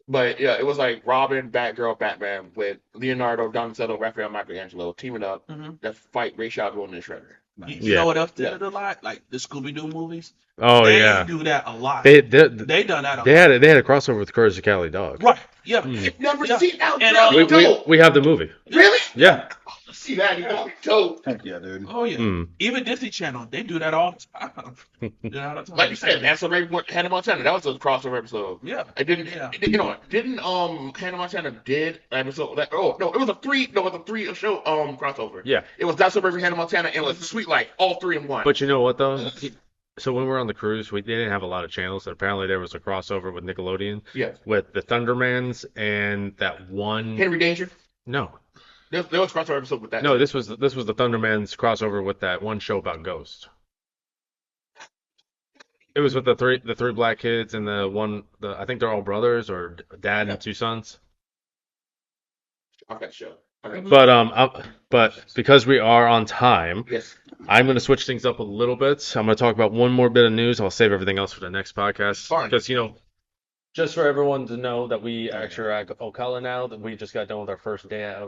But yeah, it was like Robin, Batgirl, Batman with Leonardo, Donatello, Raphael, Michelangelo teaming up Mhm. to fight Ra's al Ghul and the Shredder. Nice. You Yeah. know what else did Yeah. it a lot? Like the Scooby Doo movies. Oh They yeah. do that a lot. They They done that a lot. they had a crossover with Courage the Cowardly Dog. Right. Yeah. Mm. Never Yeah. seen that. And, Really dope. We have the movie. Really? Yeah. See that? You know, dope. Heck yeah, dude. Oh yeah. Mm. Even Disney Channel, they do that all the time. Do that all the time. Like you said, that's what made Hannah Montana. That was a crossover episode. Yeah. It didn't. Yeah. Didn't Hannah Montana did an episode? Oh no, it was a three show crossover. Yeah. It was That's So Raven, Hannah Montana, and it was Sweet Life, all three in one. But you know what though? So when we were on the cruise, they didn't have a lot of channels, and apparently there was a crossover with Nickelodeon yes, with the Thundermans and that one. Henry Danger. No, There was a crossover episode with that. no, too. this was the Thundermans crossover with that one show about ghosts. It was with the three black kids and I think they're all brothers or dad and two sons. Okay, show. Okay. But because we are on time, Yes. I'm going to switch things up a little bit. I'm going to talk about one more bit of news. I'll save everything else for the next podcast. Fine. Because, just for everyone to know that we actually are at Ocala now, that we just got done with our first day at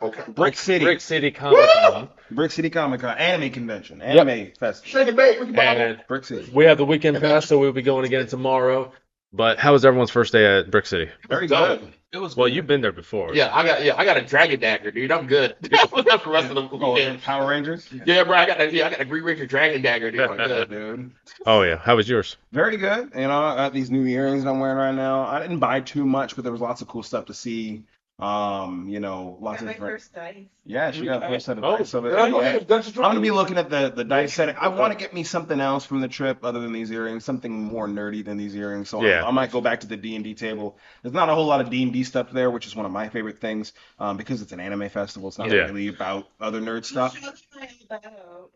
Okay. Brick City. Brick City Comic Con. Brick City Comic Con anime convention, anime festival. Shake and bake. We can buy one. And Brick City. we have the weekend pass, so we'll be going again tomorrow. But how was everyone's first day at Brick City? Very Dope. good. It was Well, good. you've been there before. Yeah, I got a dragon dagger, dude. I'm good. That's the rest of the Oh, weekend. Power Rangers. Yeah, bro. I got a Green Ranger dragon dagger, dude. I'm good. Dude. Oh, yeah. How was yours? Very good. I got these new earrings that I'm wearing right now. I didn't buy too much, but there was lots of cool stuff to see. Lots of my different. first dice. Yeah, she got the first set of Oh, dice. So Yeah, go ahead. Dungeons and I'm gonna be Dragons. looking at the dice setting. I want to get me something else from the trip other than these earrings, something more nerdy than these earrings. So Yeah. I might go back to the D&D table. There's not a whole lot of D&D stuff there, which is one of my favorite things because it's an anime festival. It's not Yeah. really about other nerd stuff. You showed me about-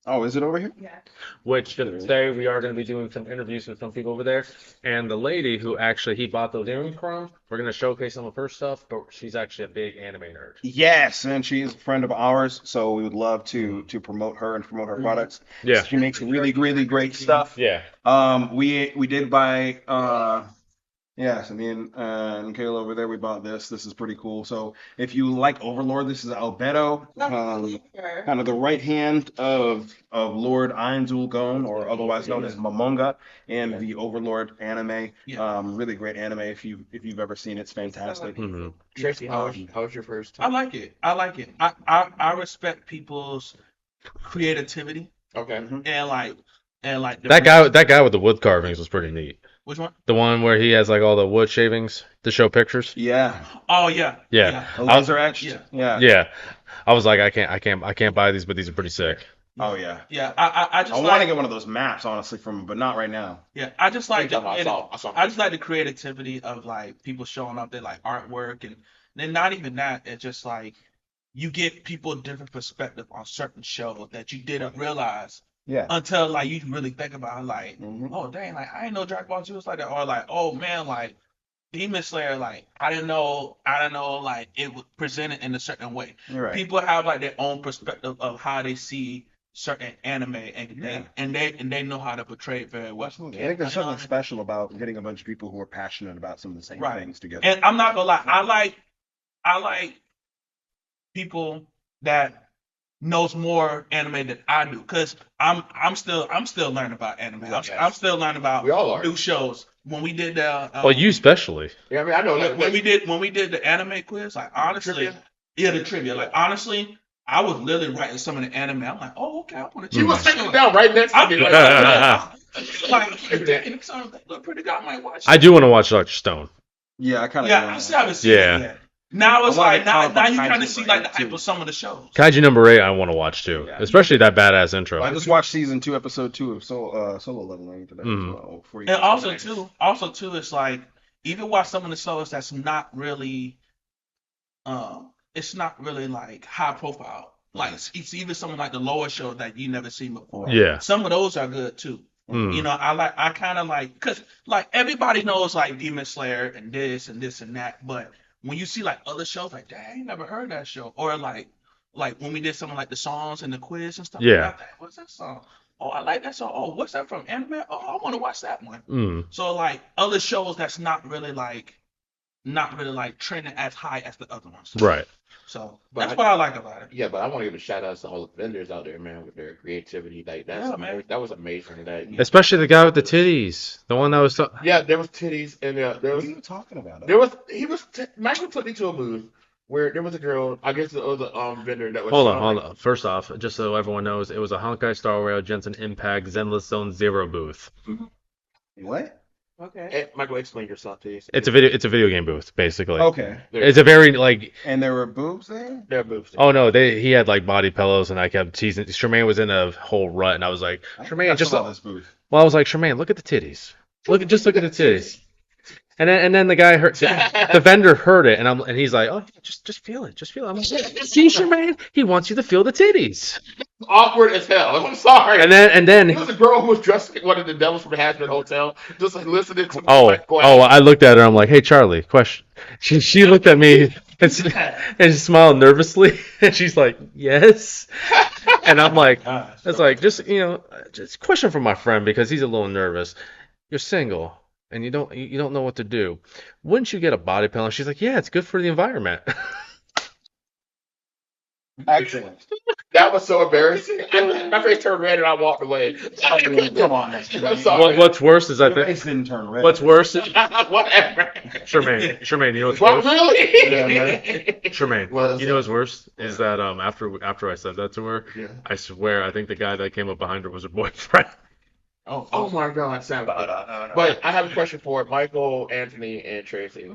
Oh, is it over here? Yeah. Which today we are going to be doing some interviews with some people over there. And the lady who actually he bought those earrings from, we're going to showcase some of her stuff, but she's actually a big anime nerd. Yes, and she's a friend of ours, so we would love to promote her and promote her products. Yeah. She makes really, really great stuff. Yeah. We did buy yes, me and Kayla over there, we bought this. This is pretty cool. So if you like Overlord, this is Albedo, kind of the right hand of Lord Ainzul Gon, or otherwise known as Momonga, in the Overlord anime. Yeah. Really great anime. If you've ever seen it, it's fantastic. hmm Tracy, how was your first I time? like it. I respect people's creativity Okay. and like the That guy with the wood carvings was pretty neat. Which one? The one where he has like all the wood shavings to show pictures. Yeah, Oh yeah. Yeah. the laser etched. Yeah. Yeah. Yeah. I was like, I can't buy these, but these are pretty sick. Oh yeah. Yeah. I just I like want to get one of those maps, honestly, but not right now. Yeah, I just like the I saw. I just like the creativity of like people showing up their like artwork, and then not even that, it's just like you give people a different perspective on certain shows that you didn't realize Yeah. until like you really think about it, like, Mhm. oh dang, like I didn't know Dragon Ball Z was like that, or like, oh man, like Demon Slayer, like I didn't know, like it was presented in a certain way. You're right. People have like their own perspective of how they see certain anime, and they know how to portray it very well. Absolutely. I think there's something special about getting a bunch of people who are passionate about some of the same Right. things together. And I'm not gonna lie, I like people that knows more anime than I do, because I'm still learning about anime. I'm still learning about We all are. new shows. When we did the Well, you especially. Yeah, I mean, I know. when we did the anime quiz, like honestly, Trivia? yeah, the trivia. Like honestly, I was literally writing some of the anime. I'm like, oh okay, I want to. She was sitting down right next to me. Like, Like, something look pretty good. I might watch. I do want to watch Dr. Stone. Yeah, I kind of. Yeah, I still haven't seen Yeah. it yet. Now it's I wanna like now talk about you kind Kaiju of see like the too. hype of some of the shows. Kaiju number 8, I want to watch too, Yeah. especially that badass intro. I just watched season 2, episode 2 of Solo Leveling today Mhm. as well. Before you And get to also too, it's like even watch some of the shows that's not really, it's not really like high profile. Like it's even some of like the lower shows that you never seen before. Yeah. Some of those are good too. Mm. You know, I kind of like, cause like everybody knows like Demon Slayer and this and this and that, but when you see like other shows, like dang, I ain't never heard that show, or like when we did something like the songs and the quiz and stuff. Yeah. Like that, what's that song? Oh, I like that song. Oh, what's that from anime? Oh, I want to watch that one. Mm. So like other shows that's not really like trending as high as the other ones. Right. So But that's what I like about it. yeah, but I want to give a shout out to all the vendors out there, man, with their creativity. Like Yeah, man. that was amazing. That Especially the guy with the titties. The one that was. yeah, there was titties and there What was are you talking about? Michael took me to a booth where there was a girl. I guess it was a vendor that was. Hold on. First off, just so everyone knows, it was a Honkai Star Rail Jensen Impact Zenless Zone Zero booth. What? Okay. Michael, explain yourself, please. It's a video game booth, basically. Okay. It's a very like. And there were boobs there? Their booths. Oh no, he had like body pillows, and I kept teasing. Tremaine was in a whole rut, and I was like, Tremaine, just saw this booth. well, I was like, Tremaine, look at the titties. Look at the titties. And then the guy heard the vendor heard it, and he's like, oh, just feel it. I'm like, see, Tremaine, he wants you to feel the titties. Awkward as hell. I'm sorry. And then there was a girl who was dressed like one of the devils from the Hazard Hotel, just like listening to. I looked at her. I'm like, hey, Charlie, question. She looked at me and smiled nervously, and she's like, yes. And I'm like, it's like just just question from my friend because he's a little nervous. You're single. And you don't know what to do. Wouldn't you get a body pillow? She's like, yeah, it's good for the environment. Excellent. That was so embarrassing. My face turned red and I walked away. Come on. I'm sorry. What's worse is I Your think. face didn't turn red. What's worse is Whatever. Tremaine. You know what's What, worse? really? Tremaine. What is You know what's worse is that after I said that to her, Yeah. I swear I think the guy that came up behind her was her boyfriend. Oh my God, Sam. But I have a question for Michael, Anthony, and Tracy.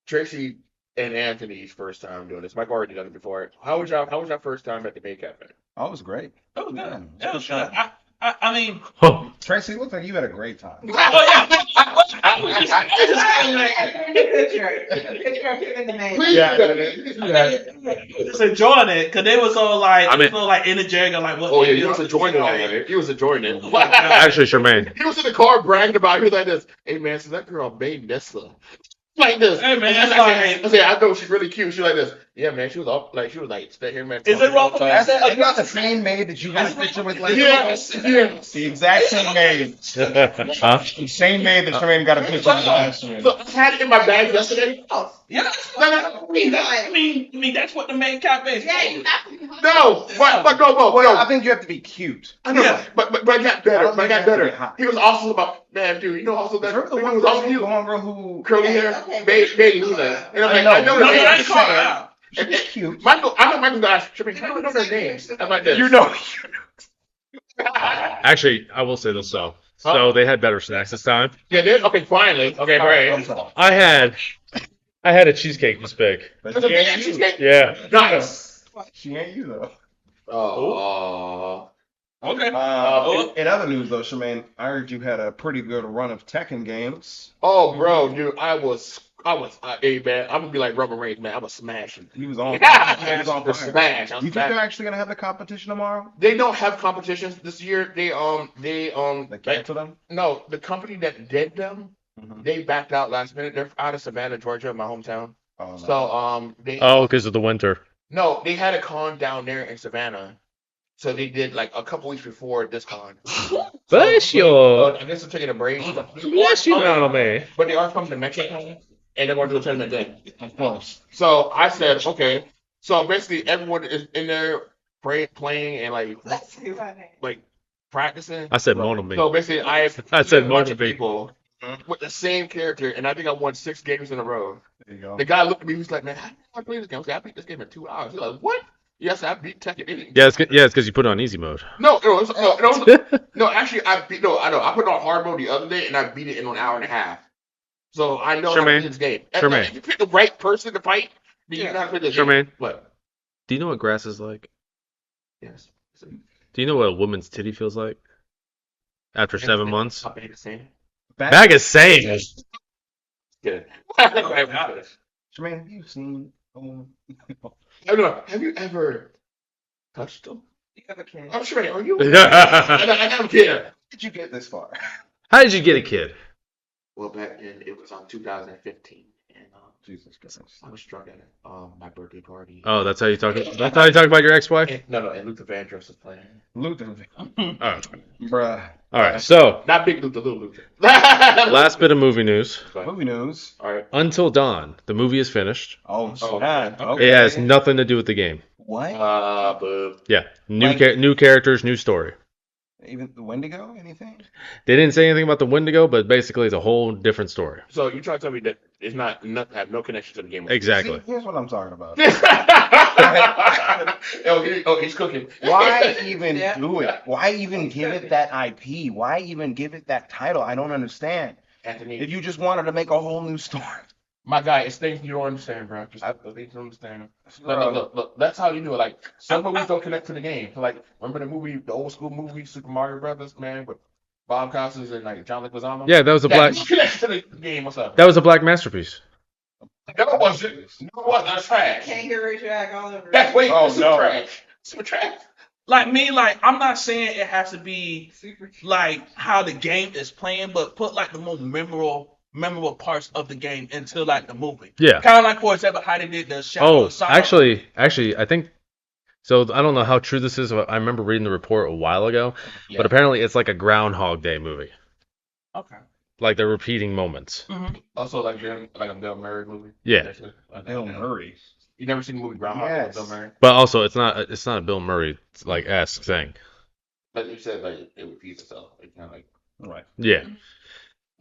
Tracy and Anthony's first time doing this. Michael already done it before. How was y'all first time at the Bay Cafe? Oh, it was great. That was good. Yeah, That was good good. I mean, Oh, Tracy, it looked like you had a great time. well, yeah. Picture of him in the main. Please Yeah. Just enjoying it because they was all like, I mean- energetic, like what? Oh yeah, he was enjoying it already. He was enjoying it. actually, Tremaine. He was in the car bragging about it. He was like this. Hey man, so that girl made Nessa. Like this. Hey, man, I that's said, like- I know she's really cute. She was like this. Yeah, man, she was up like stay here, man. Is it wrong for me to say? Isn't that the same maid that you got a picture with? Like, Yes. The exact same maid. Huh? The same maid that Tremaine got a picture with last year. So I had it in my bag yesterday. Yeah. I mean, that's what the main cafe is. No, but no. Well, I think you have to be cute. I know, Yeah. but I got better. I don't But I think got you have to better. be hot. He was awesome about man, dude. You know also that Remember the he one was girl, awesome. the one girl who Curly hair, baby Luna. And I'm like, I know No, the no, name. that's called out. she's cute. Michael, I know Michael guys. I don't know their names. I'm like this. You know. Actually, I will say this though. So they had better snacks this time. Yeah, dude. Okay, finally. Okay, great. I had a cheesecake this big. That's a big cheesecake. Yeah. Nice. She ain't you though. Oh. Okay. In other news, though, Shemaine, I heard you had a pretty good run of Tekken games. Oh, bro, dude, hey, man, I'm gonna be like Rubber Reigns, man. I was smashing. He was on. He was on The fire. smash. You think they're actually gonna have the competition tomorrow? They don't have competitions this year. They canceled them. no, the company that did them, they backed out last minute. They're out of Savannah, Georgia, my hometown. Oh, no. So they because of the winter. no, they had a con down there in Savannah. So they did like a couple weeks before this con. Bless you. I guess they're taking a break. Bless you, man. But they are coming to Mexico, and they're going to do a tournament day. Of course. So I said, okay. So basically, everyone is in there playing and like practicing. I said mono me. So basically, I said a bunch of motivate. people with the same character, and I think I won 6 games in a row. There you go. The guy looked at me, he was like, "Man, how did I play this game?" I said, "I beat this game in 2 hours." He's like, "What?" Yes, I beat Tekken. Yeah, it's because you put it on easy mode. No, no. Actually, I put it on hard mode the other day, and I beat it in an hour and a half. So I know how to play this game. Charmaine. If you pick the right person to fight, then you know how to play this Charmaine. game. What? Do you know what grass is like? Yes. Do you know what a woman's titty feels like? After 7 months? Bag of sand. Bag of sand. Good. Shemaine, have you seen? Have you ever touched them? You have a kid. I'm sure. Are you? How I don't care. How did you get this far? did you get a kid? Well, back then it was on 2015, and Jesus Christ. I was struck at my birthday party. Oh, that's how you talk. That's how you talk about your ex-wife. And Luther Vandross was playing. Luther. Oh. Bruh. All right. So Not Big Luther, Little Luther. last bit of movie news. Movie news. All right. Until Dawn, the movie is finished. Oh, Oh, snap. okay. Okay. It has nothing to do with the game. What? Boo. Yeah, new Like- new characters, new story. Even the Wendigo? Anything? They didn't say anything about the Wendigo, but basically it's a whole different story. So you try to tell me that it's not have no connection to the game? Exactly. See, here's what I'm talking about. He's cooking. Why even Yeah. do it? Why even give it that IP? Why even give it that title? I don't understand. Anthony, If you just wanted to make a whole new story. my guy, it's things you don't understand, bro. Just things you don't understand. Look. That's how you do it. Like some movies don't connect to the game. So, like remember the old school movie Super Mario Brothers, man, with Bob Costas and like John Leguizamo? Yeah, that was a black. No connection to the game. What's up? That was a black masterpiece. No, it wasn't. No, it wasn't. That's trash. Kangaroo Jack all over. That's way Oh, super no. trash. Super trash. Like me, like I'm not saying it has to be Super. like how the game is playing, but put like the most memorable parts of the game into like the movie. Yeah. Kind of like, for example, how they did the Shadow Oh, of Sorrow. actually, I think. So I don't know how true this is. But I remember reading the report a while ago, Yeah. but apparently it's like a Groundhog Day movie. Okay. Like they're repeating moments. Also, like a Bill Murray movie. Yeah. Bill Murray. You never seen the movie Groundhog Day with Yes. Bill Murray? But also, it's not a Bill Murray like esque thing. But you said like it repeats itself. It's kind of like Right. Yeah.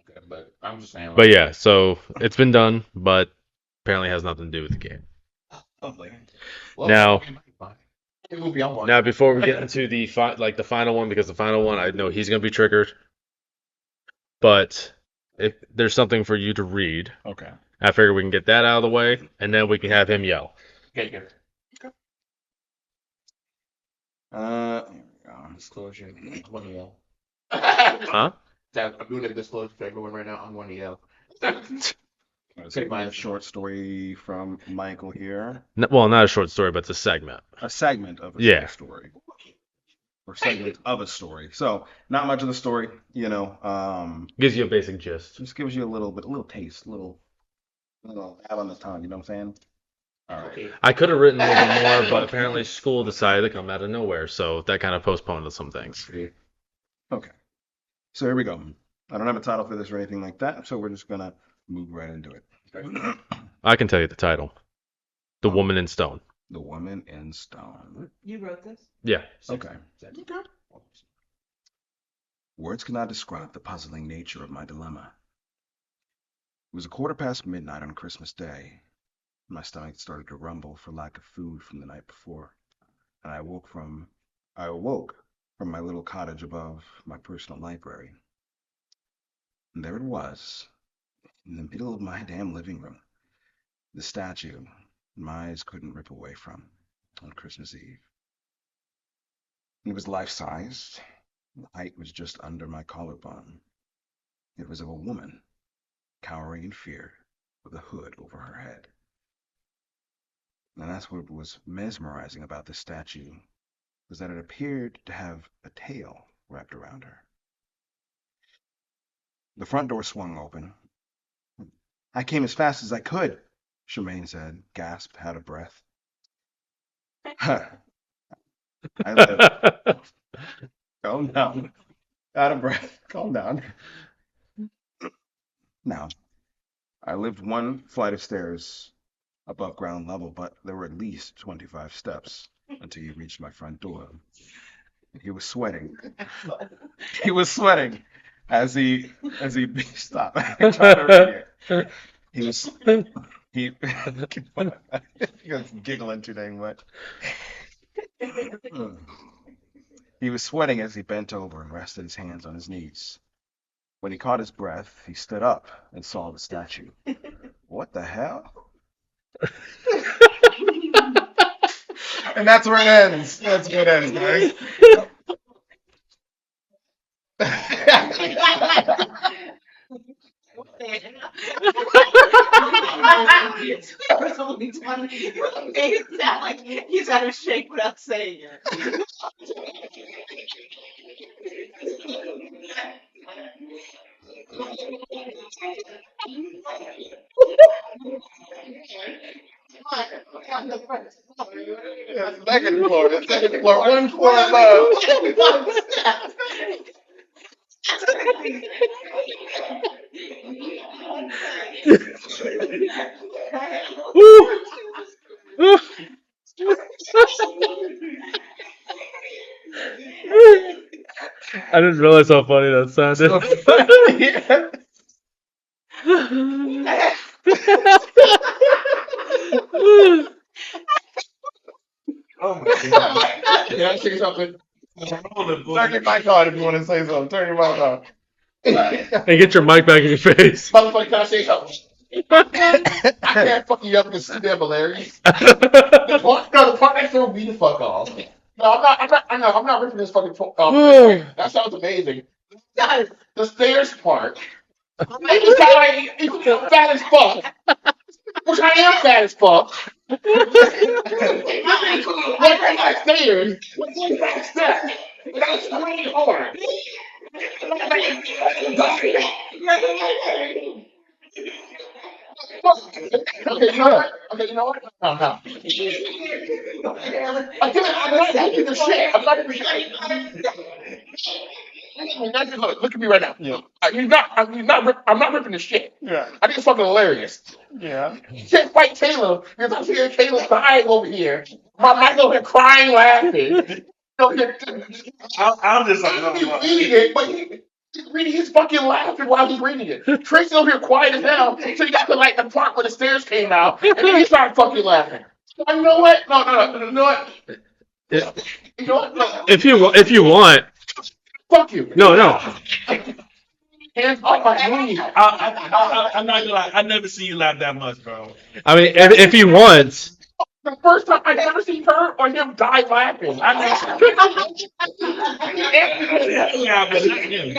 okay, but I'm just saying. Like, But yeah, so it's been done, but apparently has nothing to do with the game. Lovely. well, now- okay, fine. Any movie I want. Now, before we get into the the final one, because the final one, I know he's gonna be triggered. But if there's something for you to read, Okay. I figure we can get that out of the way, and then we can have him yell. Okay, good. Here we go. Disclosure. I'm one to yell. Huh? I'm doing a disclosure for everyone right now. I'm one to yell. Let's take my short story from Michael here. Well, not a short story, but it's a segment. A segment of a Yeah. short story. Or segment of a story. So not much of the story, you know. Gives you a basic gist. Just gives you a little taste, little out on the tongue, you know what I'm saying? All right. Okay. I could have written a little bit more, but apparently school decided to come out of nowhere, so that kind of postponed some things. Okay. So here we go. I don't have a title for this or anything like that, so we're just gonna move right into it. I can tell you the title. The Woman in Stone. The Woman in Stone. You wrote this? Yeah. Okay. Words cannot describe the puzzling nature of my dilemma. It was midnight on Christmas Day. My stomach started to rumble for lack of food from the night before, and I awoke from my little cottage above my personal library. And there it was, in the middle of my damn living room, the statue my eyes couldn't rip away from on Christmas Eve. It was life-sized. The height was just under my collarbone. It was of a woman, cowering in fear, with a hood over her head. And that's what was mesmerizing about this statue, was that it appeared to have a tail wrapped around her. The front door swung open. I came as fast as I could, Charmaine said, gasped, out of breath. I lived. Calm down. Out of breath. Calm down. Now, I lived one flight of stairs above ground level, but there were at least 25 steps until you reached my front door. He was sweating. He was sweating as he stopped. I'm trying to read it. He was giggling too dang much. He was sweating as he bent over and rested his hands on his knees. When he caught his breath, he stood up and saw the statue. What the hell? And that's where it ends. That's where it ends, guys. There's only one. It sounds like he's out of shape without saying it. Second floor. The second floor. One floor above. I didn't realize how funny that sounded. Oh my god. Can I say something? Turn your mic on if you want to say something. Turn your mic on. Hey, get your mic back in your face. Motherfucker, can I say something? I can't fucking yell because it's damn hilarious. Oh, The part that threw me the fuck off. No, I'm not ripping this fucking off. That sounds amazing. The stairs part. You sound like you fat as fuck. Which I am fat as fuck. Like my stairs. With 25 steps. That's really hard. Okay, you know what? Okay, you know what? No. I'm not ripping the shit. I'm not ripping shit. Look at me right now. Yeah. I'm not ripping the shit. Yeah. I think it's fucking hilarious. Yeah. You can't fight Caleb because I'm seeing Caleb dying over here. My Mike over here crying, laughing. I'm just like, He's reading it, but he's reading his fucking laughing while he's reading it. Tracy's over here quiet as hell, so you got to like the part where the stairs came out, and then he started fucking laughing. You know what? No. You know what? You know what? No. if you want, Fuck you. no. Hands off my knee. I'm not gonna lie. I never seen you laugh that much, bro. I mean, if you want, The first time I've ever seen her or him die laughing. I Yeah, but not him.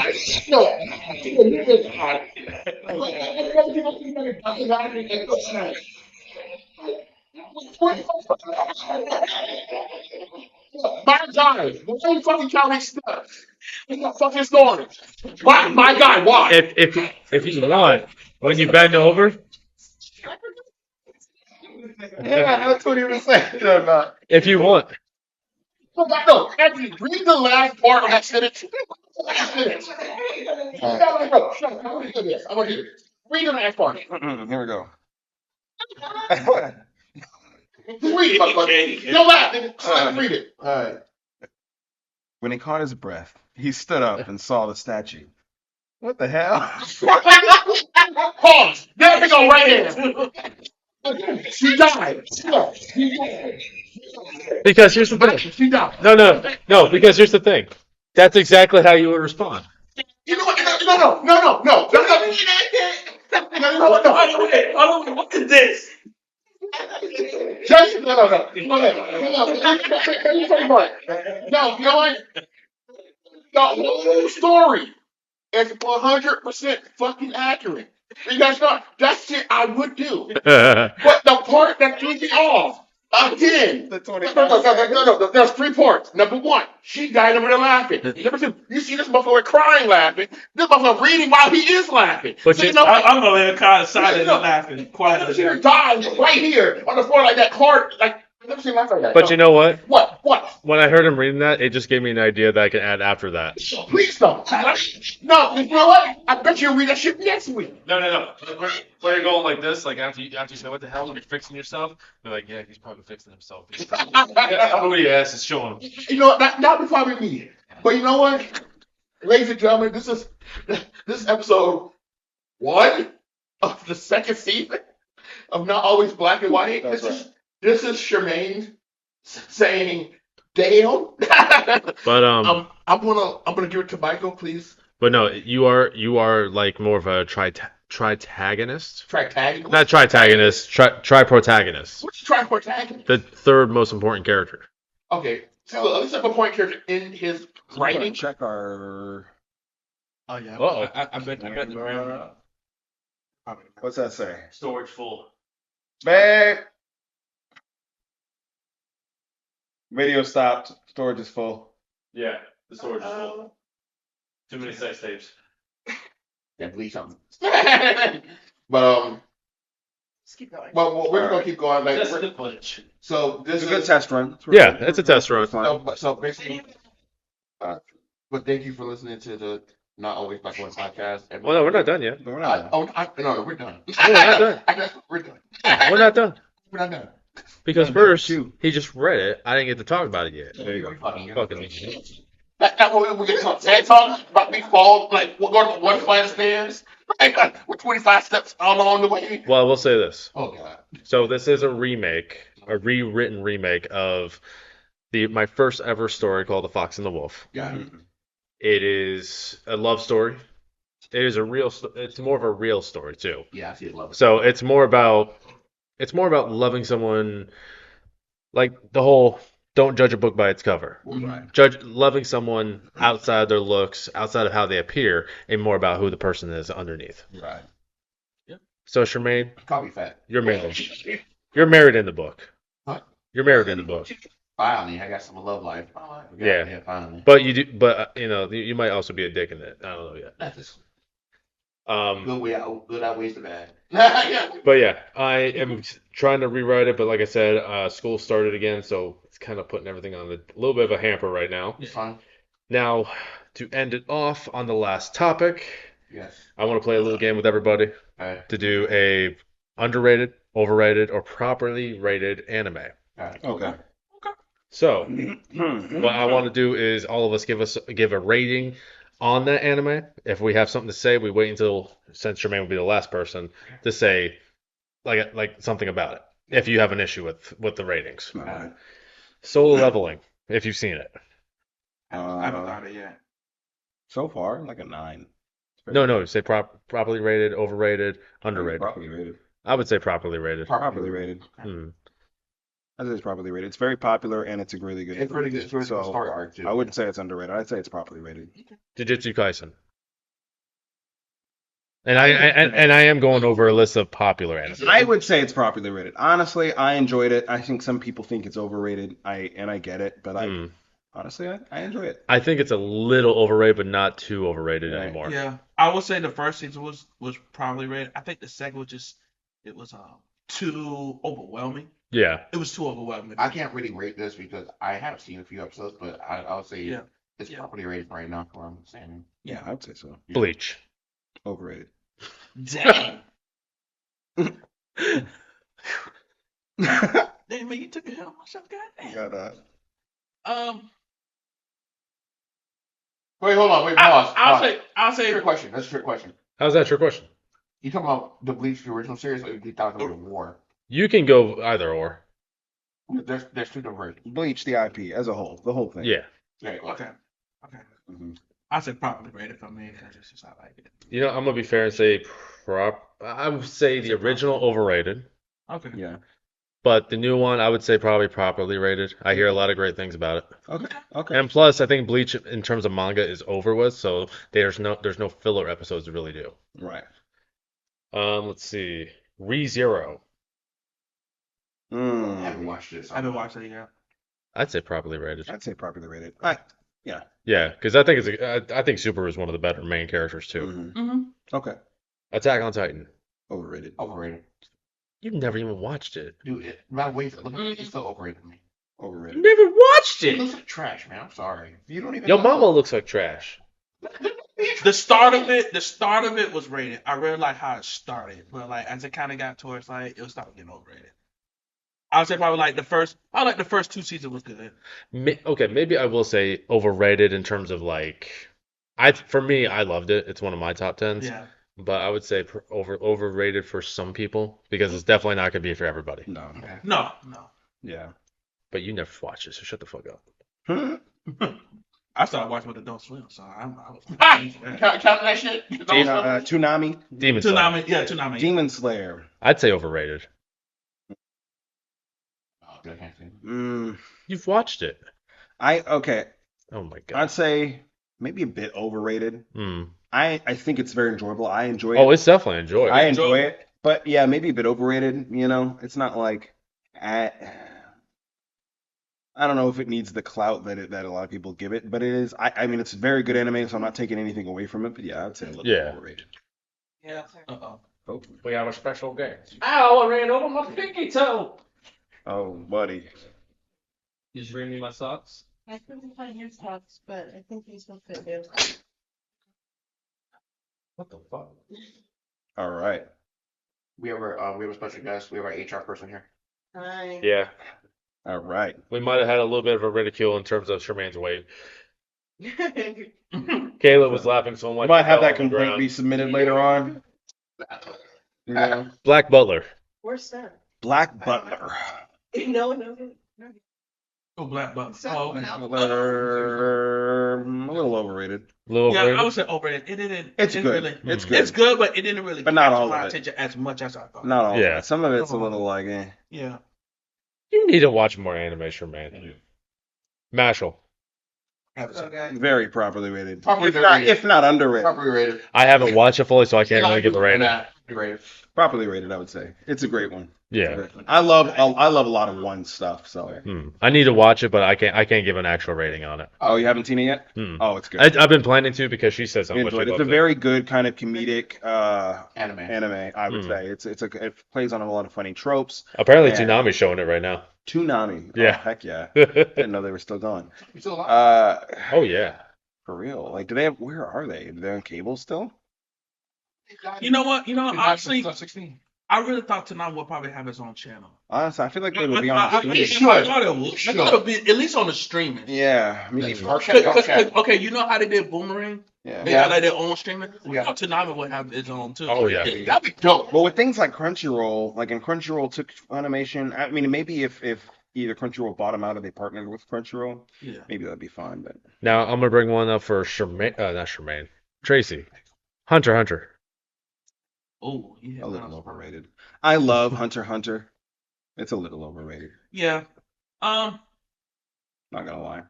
My God, why are you fucking counting stuff? What the fuck is going on? Why? My God, why? if you want, when you bend over, Yeah, that's what he was saying. No. if you want. No, Anthony, read the last part of that sentence. Shut up. I want to hear this. Read the last part. Here we go. Just read it, motherfucker. Don't laugh, nigga. Just let me read it. All right. When he caught his breath, he stood up and saw the statue. What the hell? Pause. There we go, right there. She died. Because here's the thing. She died. No. Because here's the thing. That's exactly how you would respond. You know what? No. What is this? Just no. Let me tell you what. No, you know what? The whole story is 100% fucking accurate. Because that's shit I would do. But the part that threw me off, again, no. There's 3 parts. Number 1, she died over there laughing. Number 2, you see this motherfucker crying laughing. This motherfucker reading while he is laughing. But So you- you know I'm gonna let her kind of silent and No. laughing I've never quietly. seen her die right here on the floor like that hard. Like, I've never seen her laugh like that. But you know what? What? When I heard him reading that, it just gave me an idea that I can add after that. Please don't. No, you know what? I bet you'll read that shit next week. No. When you're going like this, like after you say, what the hell, you're fixing yourself, you're like, yeah, he's probably fixing himself. Nobody else is showing him. You know, not be probably me. But you know what? Ladies and gentlemen, this is episode 1 of the 2nd season of Not Always Black and White. That's This is Charmaine saying, "Damn." But I'm gonna give it to Michael, please. but no, you are like more of a tritagonist. Tritagonist. Not tritagonist, tri-protagonist. What's triprotagonist? The third most important character. Okay, so at least have a point character in his writing. Check our. Oh yeah. Uh-oh. I bet the ground. What's that say? Storage full. Babe. Video stopped. Storage is full. Yeah, the storage is full. Too many sex tapes. Yeah, believe something. But Let's keep going. well, we're gonna keep going. Like, the footage. so this It's a good is test run. Yeah, it's a test run. so basically. But thank you for listening to the Not Always Black and White podcast. And Well, no, we're not done yet. But we're not. No, we're done. we're not done. We're done. We're not done. We're not done. Because No, first, you. he just read it. I didn't get to talk about it yet. There you go. Fucking. That we get some TED talk about me fall like we're going to one flight of stairs. We're 25 steps all along the way. Well, I will say this. Oh god. So this is a remake, a rewritten remake of my first ever story called The Fox and the Wolf. Yeah. It is a love story. It is a real. It's more of a real story too. Yeah, I see it. Love it. So it's more about loving someone, like the whole don't judge a book by its cover. Right. Judge loving someone outside their looks, outside of how they appear, and more about who the person is underneath. Right. So Charmaine, Call me fat. you're married. You're married in the book. What? You're married in the book. Finally, I got some love life. Yeah. Finally. But you do. But you might also be a dick in it. I don't know yet. That's just Um. good outweighs the bad. Yeah. But yeah, I am trying to rewrite it. But like I said, school started again, so it's kind of putting everything on a little bit of a hamper right now. It's fine. Now, to end it off on the last topic, Yes. I want to play a little game with everybody Alright. to do a underrated, overrated, or properly rated anime. Alright. Okay. So, what I want to do is all of us give a rating on that anime. If we have something to say, we wait until, since Jermaine will be the last person, to say like something about it. If you have an issue with the ratings. Alright. Solo Leveling, if you've seen it. I haven't got it yet. So far, like a 9. No, say properly rated, overrated, underrated. Properly rated. I would say properly rated. Properly rated. Hmm. I say it's properly rated. It's very popular and it's a really good. It's really good. It's really good So, story arc too. I wouldn't say it's underrated. I'd say it's properly rated. Jujutsu Kaisen. And I am going over a list of popular anime. I would say it's properly rated. Honestly, I enjoyed it. I think some people think it's overrated. I get it, but honestly, I enjoy it. I think it's a little overrated, but not too overrated Right. anymore. Yeah, I would say the first season was probably rated. I think the second was too overwhelming. Yeah. It was too overwhelming. I can't really rate this because I have seen a few episodes, but I'll say Yeah. it's Yeah. properly rated right now for what I'm saying. Yeah, I'd say so. Bleach. Overrated. Damn. Damn, man, you took a hell on myself, goddamn. Got Wait, hold on. Wait, pause. I'll That's a say trick question. That's a trick question. How's that your question? You talking about the Bleach, the original series, or you talking about the War? You can go either or. There's two different versions. Bleach the IP as a whole, the whole thing. Yeah. Okay. okay. hmm I said properly rated for me because it's just I like it. You know, I'm gonna be fair and say I would say the original overrated, Okay. Yeah. But the new one, I would say probably properly rated. I hear a lot of great things about it. Okay. And plus, I think Bleach in terms of manga is over with, so there's no filler episodes to really do. Right. Let's see. ReZero. I Mm, haven't watched it. So I haven't watched it yet. I'd say properly rated. I'd say properly rated. Yeah. Yeah, because I think I think Super is one of the better main characters too. Mm-hmm. Mm-hmm. Okay. Attack on Titan. Overrated. Overrated. You've never even watched it. Dude, my way to look at it, it's still overrated to me. Overrated. Never watched It it. looks like trash, man. I'm sorry. You don't even Your know. mama looks like trash. The start of it was rated. I really like how it started, but like as it kind of got towards like it was starting getting overrated. I would say probably like the first 2 seasons was good. Okay, maybe I will say overrated in terms of like, for me, I loved it. It's one of my top tens. Yeah. But I would say overrated for some people because it's definitely not gonna be for everybody. No. Okay. No. Yeah. But you never watched it, so shut the fuck up. I started watching with Adult Swim, so I was. Count that shit. Toonami. Demon Slayer. Toonami. Demon Slayer. I'd say overrated. Oh, good, I can't see. You've watched it. Okay. Oh my I'd god. say maybe a bit overrated. Mm. I think it's very enjoyable. I enjoy Oh, it. it's definitely enjoyable. I enjoy it. But yeah, maybe a bit overrated. It's not like I don't know if it needs the clout that a lot of people give it, but it is. I mean, it's very good anime, so I'm not taking anything away from it. But yeah, I'd say a little bit overrated. Yeah. Uh-oh. Oh, We have a special guest. Ow! I ran over my pinky toe. oh, buddy. You just bring me my socks. I couldn't find your socks, but I think these will fit you. What the fuck? All right. We have a special guest. We have our HR person here. Hi. Yeah, All right. we might have had a little bit of a ridicule in terms of Sherman's weight. Kayla was laughing so much. We might have she fell that on the complaint ground. be submitted later on. Black Butler. Where's that? Black Butler. No. Oh, Black Bucks. So- Oh, Black Butler. A little overrated. Little yeah. overrated? I would say overrated. It didn't. It's it good. Really, It's Mm. good. It's good, but it didn't really. But not catch all my of it. attention as much as I thought. Not all. Yeah. Of it. Some of it's a little like, eh. Yeah. You need to watch more anime, Sherman. Mashal. Very properly rated. Properly If not, rated. if not underrated. Properly rated. I haven't watched it fully, so I can't really give a rating. Rated. Properly rated, I would say. It's a great one. Yeah. I love a lot of one stuff. So. I need to watch it, but I can't give an actual rating on it. Oh, you haven't seen it yet? Mm. Oh, it's good. I've been planning to because she says how much she Enjoyed it. It's loves a it. very good kind of comedic Anime. I would say. It plays on a lot of funny tropes. Apparently, Yeah. Toonami's showing it right now. Toonami. Yeah. Oh, heck yeah. Didn't know they were still going. You still alive? Oh yeah. For real. Like, do they have? Where are they? Are they on cable still? You know what? Honestly, 16. I really thought Tanam would probably have his own channel. Honestly, I feel like they would be on I streaming. thought it would. I thought it would be at least on the streaming. Yeah. Me That's too. perfect. Okay, you know how they did Boomerang? Yeah. They had like their own streaming. Yeah. I thought Tanami would have his own too. Oh, yeah. That'd be dope. But with things like Crunchyroll, like in Crunchyroll took Funimation. I mean, maybe if either Crunchyroll bought them out or they partnered with Crunchyroll, Yeah. maybe that'd be fine. But Now I'm gonna bring one up for Sherman. Not Sherman. Tracy. Hunter x Hunter. Oh, yeah. a little overrated. I love Hunter x Hunter. It's a little overrated. Yeah. Not gonna lie.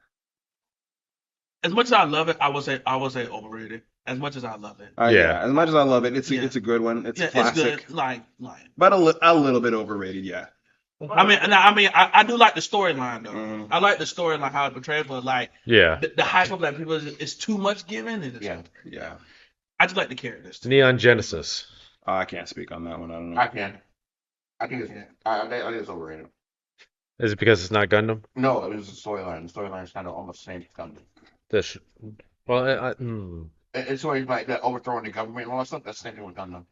As much as I love it, I would say overrated. As much as I love it. Yeah. As much as I love it, it's Yeah. a good one. It's Yeah, classic. it's good. Like. But a little bit overrated. Yeah. I do like the storyline though. Mhm. I like the storyline how it's portrayed, but like Yeah. the hype of that people is too much given. And Yeah. Yeah. I just like the characters. Neon Genesis. I can't speak on that one. I don't know. I can. I think I think it's overrated. Is it because it's not Gundam? No, it was the storyline. The storyline is kind of almost the same as Gundam. This. Well, It's always like that overthrowing the government and all that stuff. That's the same thing with Gundam.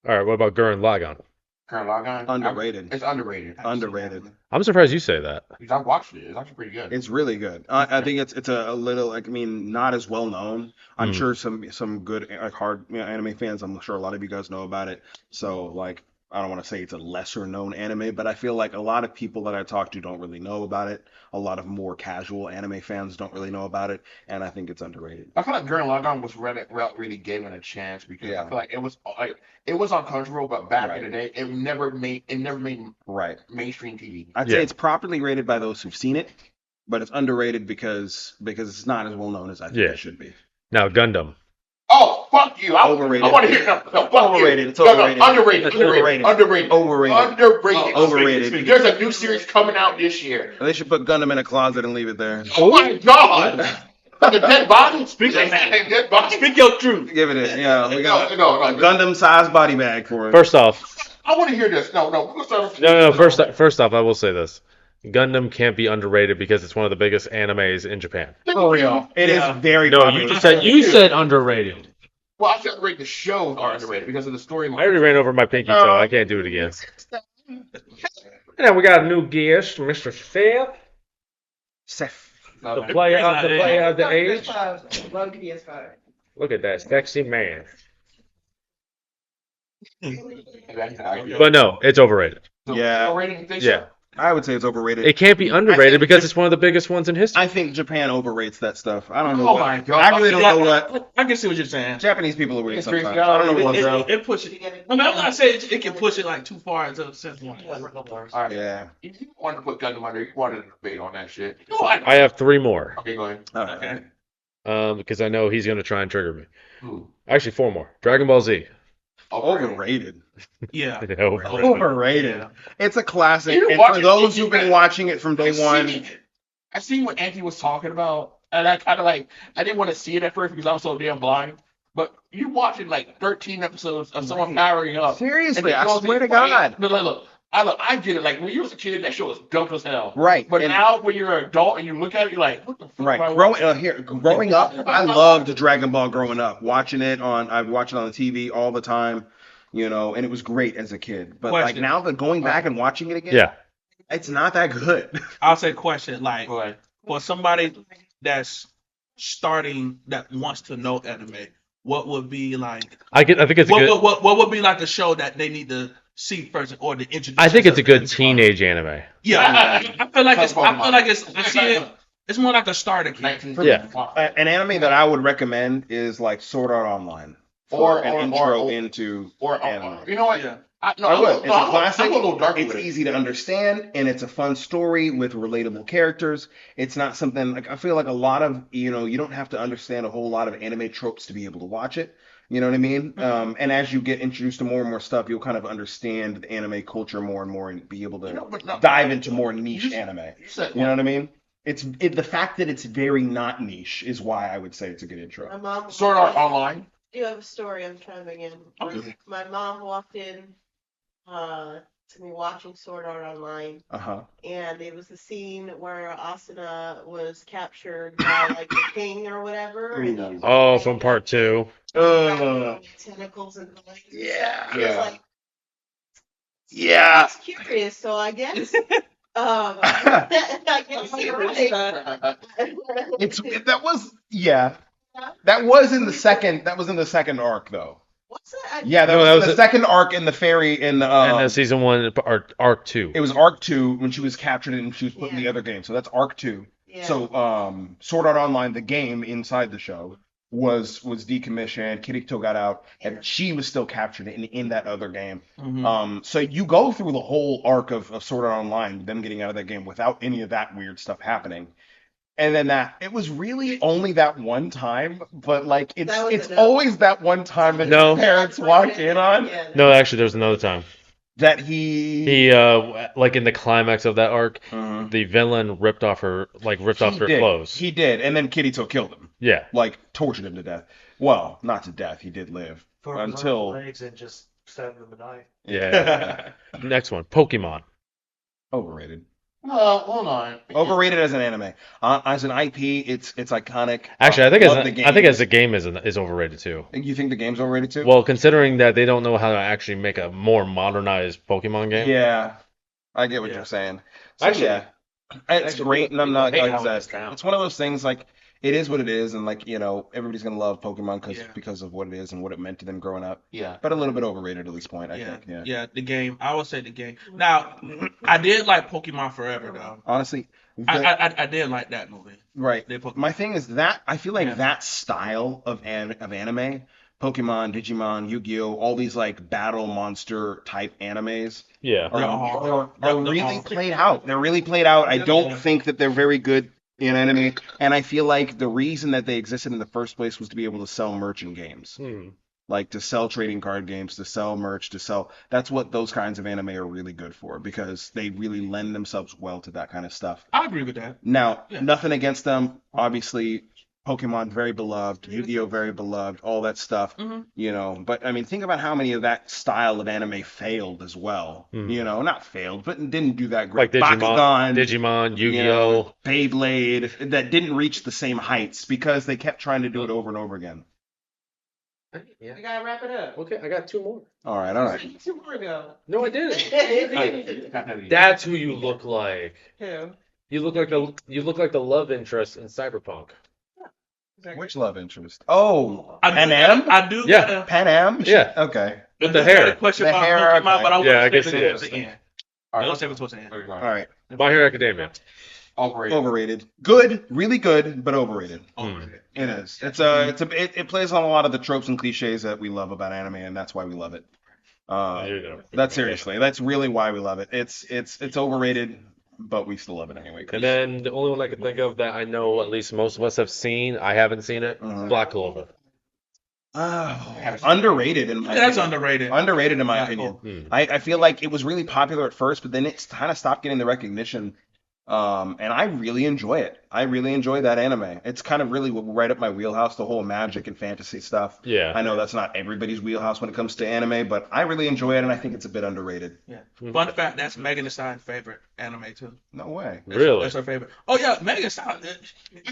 All right. What about Gurren Lagann? Current Logon. Underrated. It's underrated. Underrated. I'm surprised you say that. Because I've watched it. It's actually pretty good. It's really good. I think it's a little like, I mean, not as well known. I'm sure some good like hard anime fans. I'm sure a lot of you guys know about it. So like I don't want to say it's a lesser known anime, but I feel like a lot of people that I talk to don't really know about it. A lot of more casual anime fans don't really know about it, and I think it's underrated. I feel like Gurren Lagann was really given a chance because I feel like it was on Crunchyroll, but back in the day, it never made Right. mainstream TV. I'd say it's properly rated by those who've seen it, but it's underrated because it's not as well known as I think it should be. Now Gundam. Oh, fuck you! Overrated. I want to hear no, fuck Overrated. You. It's overrated. No, underrated. Overrated. Underrated. Overrated. Overrated. There's a new series coming out this year. They should put Gundam in a closet and leave it there. Oh my god! Like a dead body. Dead body. Speak your truth. Give it a we got No. a Gundam-sized body bag for it. First off, I want to hear this. No. no. First off, I will say this: Gundam can't be underrated because it's one of the biggest animes in Japan. Oh yeah, it is very. No, popular. you said underrated. Well, I said underrated. The shows are underrated because of the storyline. I already ran over my pinky toe. I can't do it again. And now we got a new guest, Mr. Seth, the player of the age. Love PS5. Look at that sexy man. But But no, it's overrated. Yeah, I would say it's overrated. It can't be underrated because it's one of the biggest ones in history. I think Japan overrates that stuff. I don't know. Oh what. my god! I really don't know what I can see what you're saying. Japanese people are weird It's sometimes. crazy. I don't know what's up. It pushes. I mean, I'm not saying it can push it like too far into the sense one. All right. Yeah. If you wanted to put Gundam under, you wanted to debate on that shit. I have 3 more. Okay, go ahead. All right. Okay. Because I know he's going to try and trigger me. Who? Actually, 4 more. Dragon Ball Z. Overrated. Yeah. Overrated. Yeah. It's a classic. You And watch for it, those you who've been can- watching it from day one, I seen what Auntie was talking about, and I kind of I didn't want to see it at first because I was so damn blind. But you watching like 13 episodes of someone powering up. seriously, and I it goes swear to in play. God. But look, I get it. Like when you was a kid, that show was dope as hell. Right. But and- now when you're an adult and you look at it, you're like, what the fuck? Right. am I Growing up, I loved Dragon Ball growing up. I'd watch it on the TV all the time, and it was great as a kid. But like Question. now that going back and watching it again, Yeah. it's not that good. I'll say question like Go ahead. for somebody that's starting that wants to know anime, what would be like? I think it's a good. What would be like a show that they need to see first or to introduce? I think it's a good themselves? teenage anime. Yeah, I feel like it's more like a starter kit. Yeah. An anime that I would recommend is like Sword Art Online for an intro into anime. You know what? Yeah. I would. It's a classic. I'm a little dark It's with it. easy to understand, and it's a fun story with relatable characters. It's not something like I feel like a lot of you don't have to understand a whole lot of anime tropes to be able to watch it. You know what I mean? And as you get introduced to more and more stuff, you'll kind of understand the anime culture more and more, and be able to dive into more niche anime. You know what I mean? The fact that it's very not niche is why I would say it's a good My intro. mom. Sword Art Online. You have a story I'm chiming in. Okay. My mom walked in to me watching Sword Art Online, Uh-huh. and it was the scene where Asuna was captured by like the king or whatever. And he was, Oh, like, from part 2. tentacles and legs. Yeah. I was like, Yeah. I was curious, so I guess. I guess you're right. That was in the second arc though. What's that? Yeah, that was the second arc in the ferry in And then season 1, arc 2. it was arc 2 when she was captured and she was put in the other game. So that's arc 2. Yeah. So Sword Art Online, the game inside the show, was decommissioned. Kirito got out, and she was still captured in that other game. So you go through the whole arc of Sword Art Online, them getting out of that game without any of that weird stuff happening. And then it was really only that one time, but like it's enough. always that one time that No. his parents walk in on Yeah, No, actually, there's another time. that he He, like in the climax of that arc, Mhm. the villain ripped off her did. clothes. He did, and then Kirito killed him, Yeah. like tortured him to death. Well, not to death. He did live until. legs and just stabbed him with a knife. Yeah. Next one, Pokemon. Overrated. Hold on. Overrated as an anime. As an IP, it's iconic. Actually, I Love the think game. as a game is overrated too. You think the game's overrated too? Well, considering that they don't know how to actually make a more modernized Pokemon game. yeah, I get what Yeah. you're saying. So, Actually- yeah, it's great, and I'm not people like hate how that. it's down. It's one of those things like it is what it is, and like everybody's gonna love Pokemon Yeah. because of what it is and what it meant to them growing up. Yeah. But a little bit overrated at this point, I Yeah, think. Yeah. yeah, the game. I would say the game. Now, I did like Pokemon Forever though. Honestly, I did like that movie. right. The Pokemon. My thing is that I feel like Yeah. that style of anime, Pokemon, Digimon, Yu-Gi-Oh, all these like battle monster type animes Yeah. are They're really all- played out. They're really played out. I don't Yeah. think that they're very good in anime, and I feel like the reason that they existed in the first place was to be able to sell merch in games. Hmm. Like to sell trading card games, to sell merch, to sell. That's what those kinds of anime are really good for because they really lend themselves well to that kind of stuff. I agree with that. Now, Yeah. nothing against them. Obviously, Pokemon very beloved, Yu-Gi-Oh very beloved, all that stuff. Mhm. But I mean, think about how many of that style of anime failed as well. Not failed, but didn't do that Like great. Digimon, Bakugan, Yu-Gi-Oh. Beyblade, that didn't reach the same heights because they kept trying to do it over and over again. You gotta wrap it up. Okay, I got two more. All right. Two more ago. No, I didn't. That's who you look like. Who? You look like the love interest in Cyberpunk. Which love interest? Oh, I do Pan gotta- Am? I do. Yeah. gotta- Pan Am? Yeah. Okay. With the I got a hair. question The about hair, Pokemon, okay. but I want Yeah, I to can save see it it. towards the end. All I want right. to save it towards the end. All right. My Hero Academia. Overrated. Overrated. Good, really good, but overrated. Overrated. It is. It plays on a lot of the tropes and cliches that we love about anime, and that's why we love it. There you go. That's seriously. That's really why we love it. It's overrated, but we still love it anyway. And then the only one I can think of that I know at least most of us have seen, I haven't seen it, Black Clover. Underrated in my That's opinion. underrated. Underrated in my Yeah, opinion. cool. I feel like it was really popular at first, but then it's kind of stopped getting the recognition. And I really enjoy it. I really enjoy that anime. It's kind of really right up my wheelhouse, the whole magic and fantasy stuff. Yeah. I know that's not everybody's wheelhouse when it comes to anime, but I really enjoy it, and I think it's a bit underrated. Yeah. Fun fact: that's Megan Thee Stallion's favorite anime too. No way. Really? That's her favorite. Oh yeah, Megan Thee Stallion.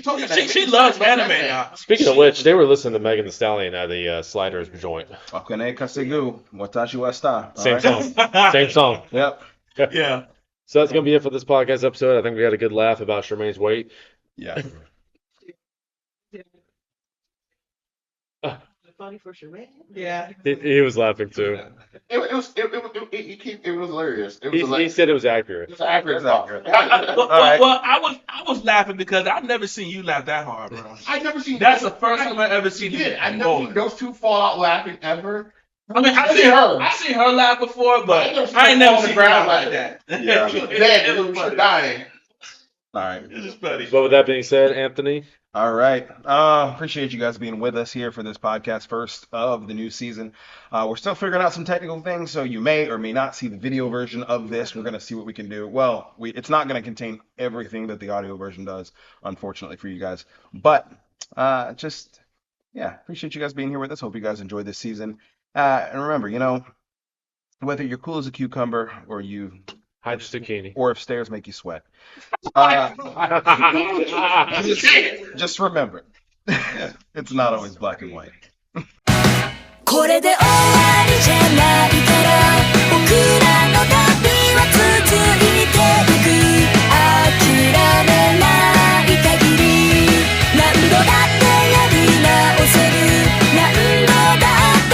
told you that. She loves anime, y'all. Speaking of which, they were listening to Megan Thee Stallion at the Sliders joint. Wakane kasegu, watashi wa sta. Same All song. right? Same song. Yep. Yeah. So that's going to be it for this podcast episode. I think we had a good laugh about Charmaine's weight. Yeah. Funny for Sheree. Yeah. He was laughing too. It was hilarious. It was He hilarious. said it was accurate. It was accurate. Well, I was laughing because I've never seen you laugh that hard, bro. I never seen. That's the first time I ever seen you. you. Did. I never seen those two fall out laughing ever. I mean, I seen her laugh before, but I ain't never seen her laugh like that. Yeah. It was dying. All right. It's just funny. But with that being said, Anthony, All right. Appreciate you guys being with us here for this podcast, first of the new season. We're still figuring out some technical things, so you may or may not see the video version of this. We're going to see what we can do. Well, it's not going to contain everything that the audio version does, unfortunately for you guys. But appreciate you guys being here with us. Hope you guys enjoyed this season. And remember, whether you're cool as a cucumber or hide your zucchini. or if stairs make you sweat, just remember, it's not always black and white. これで終わり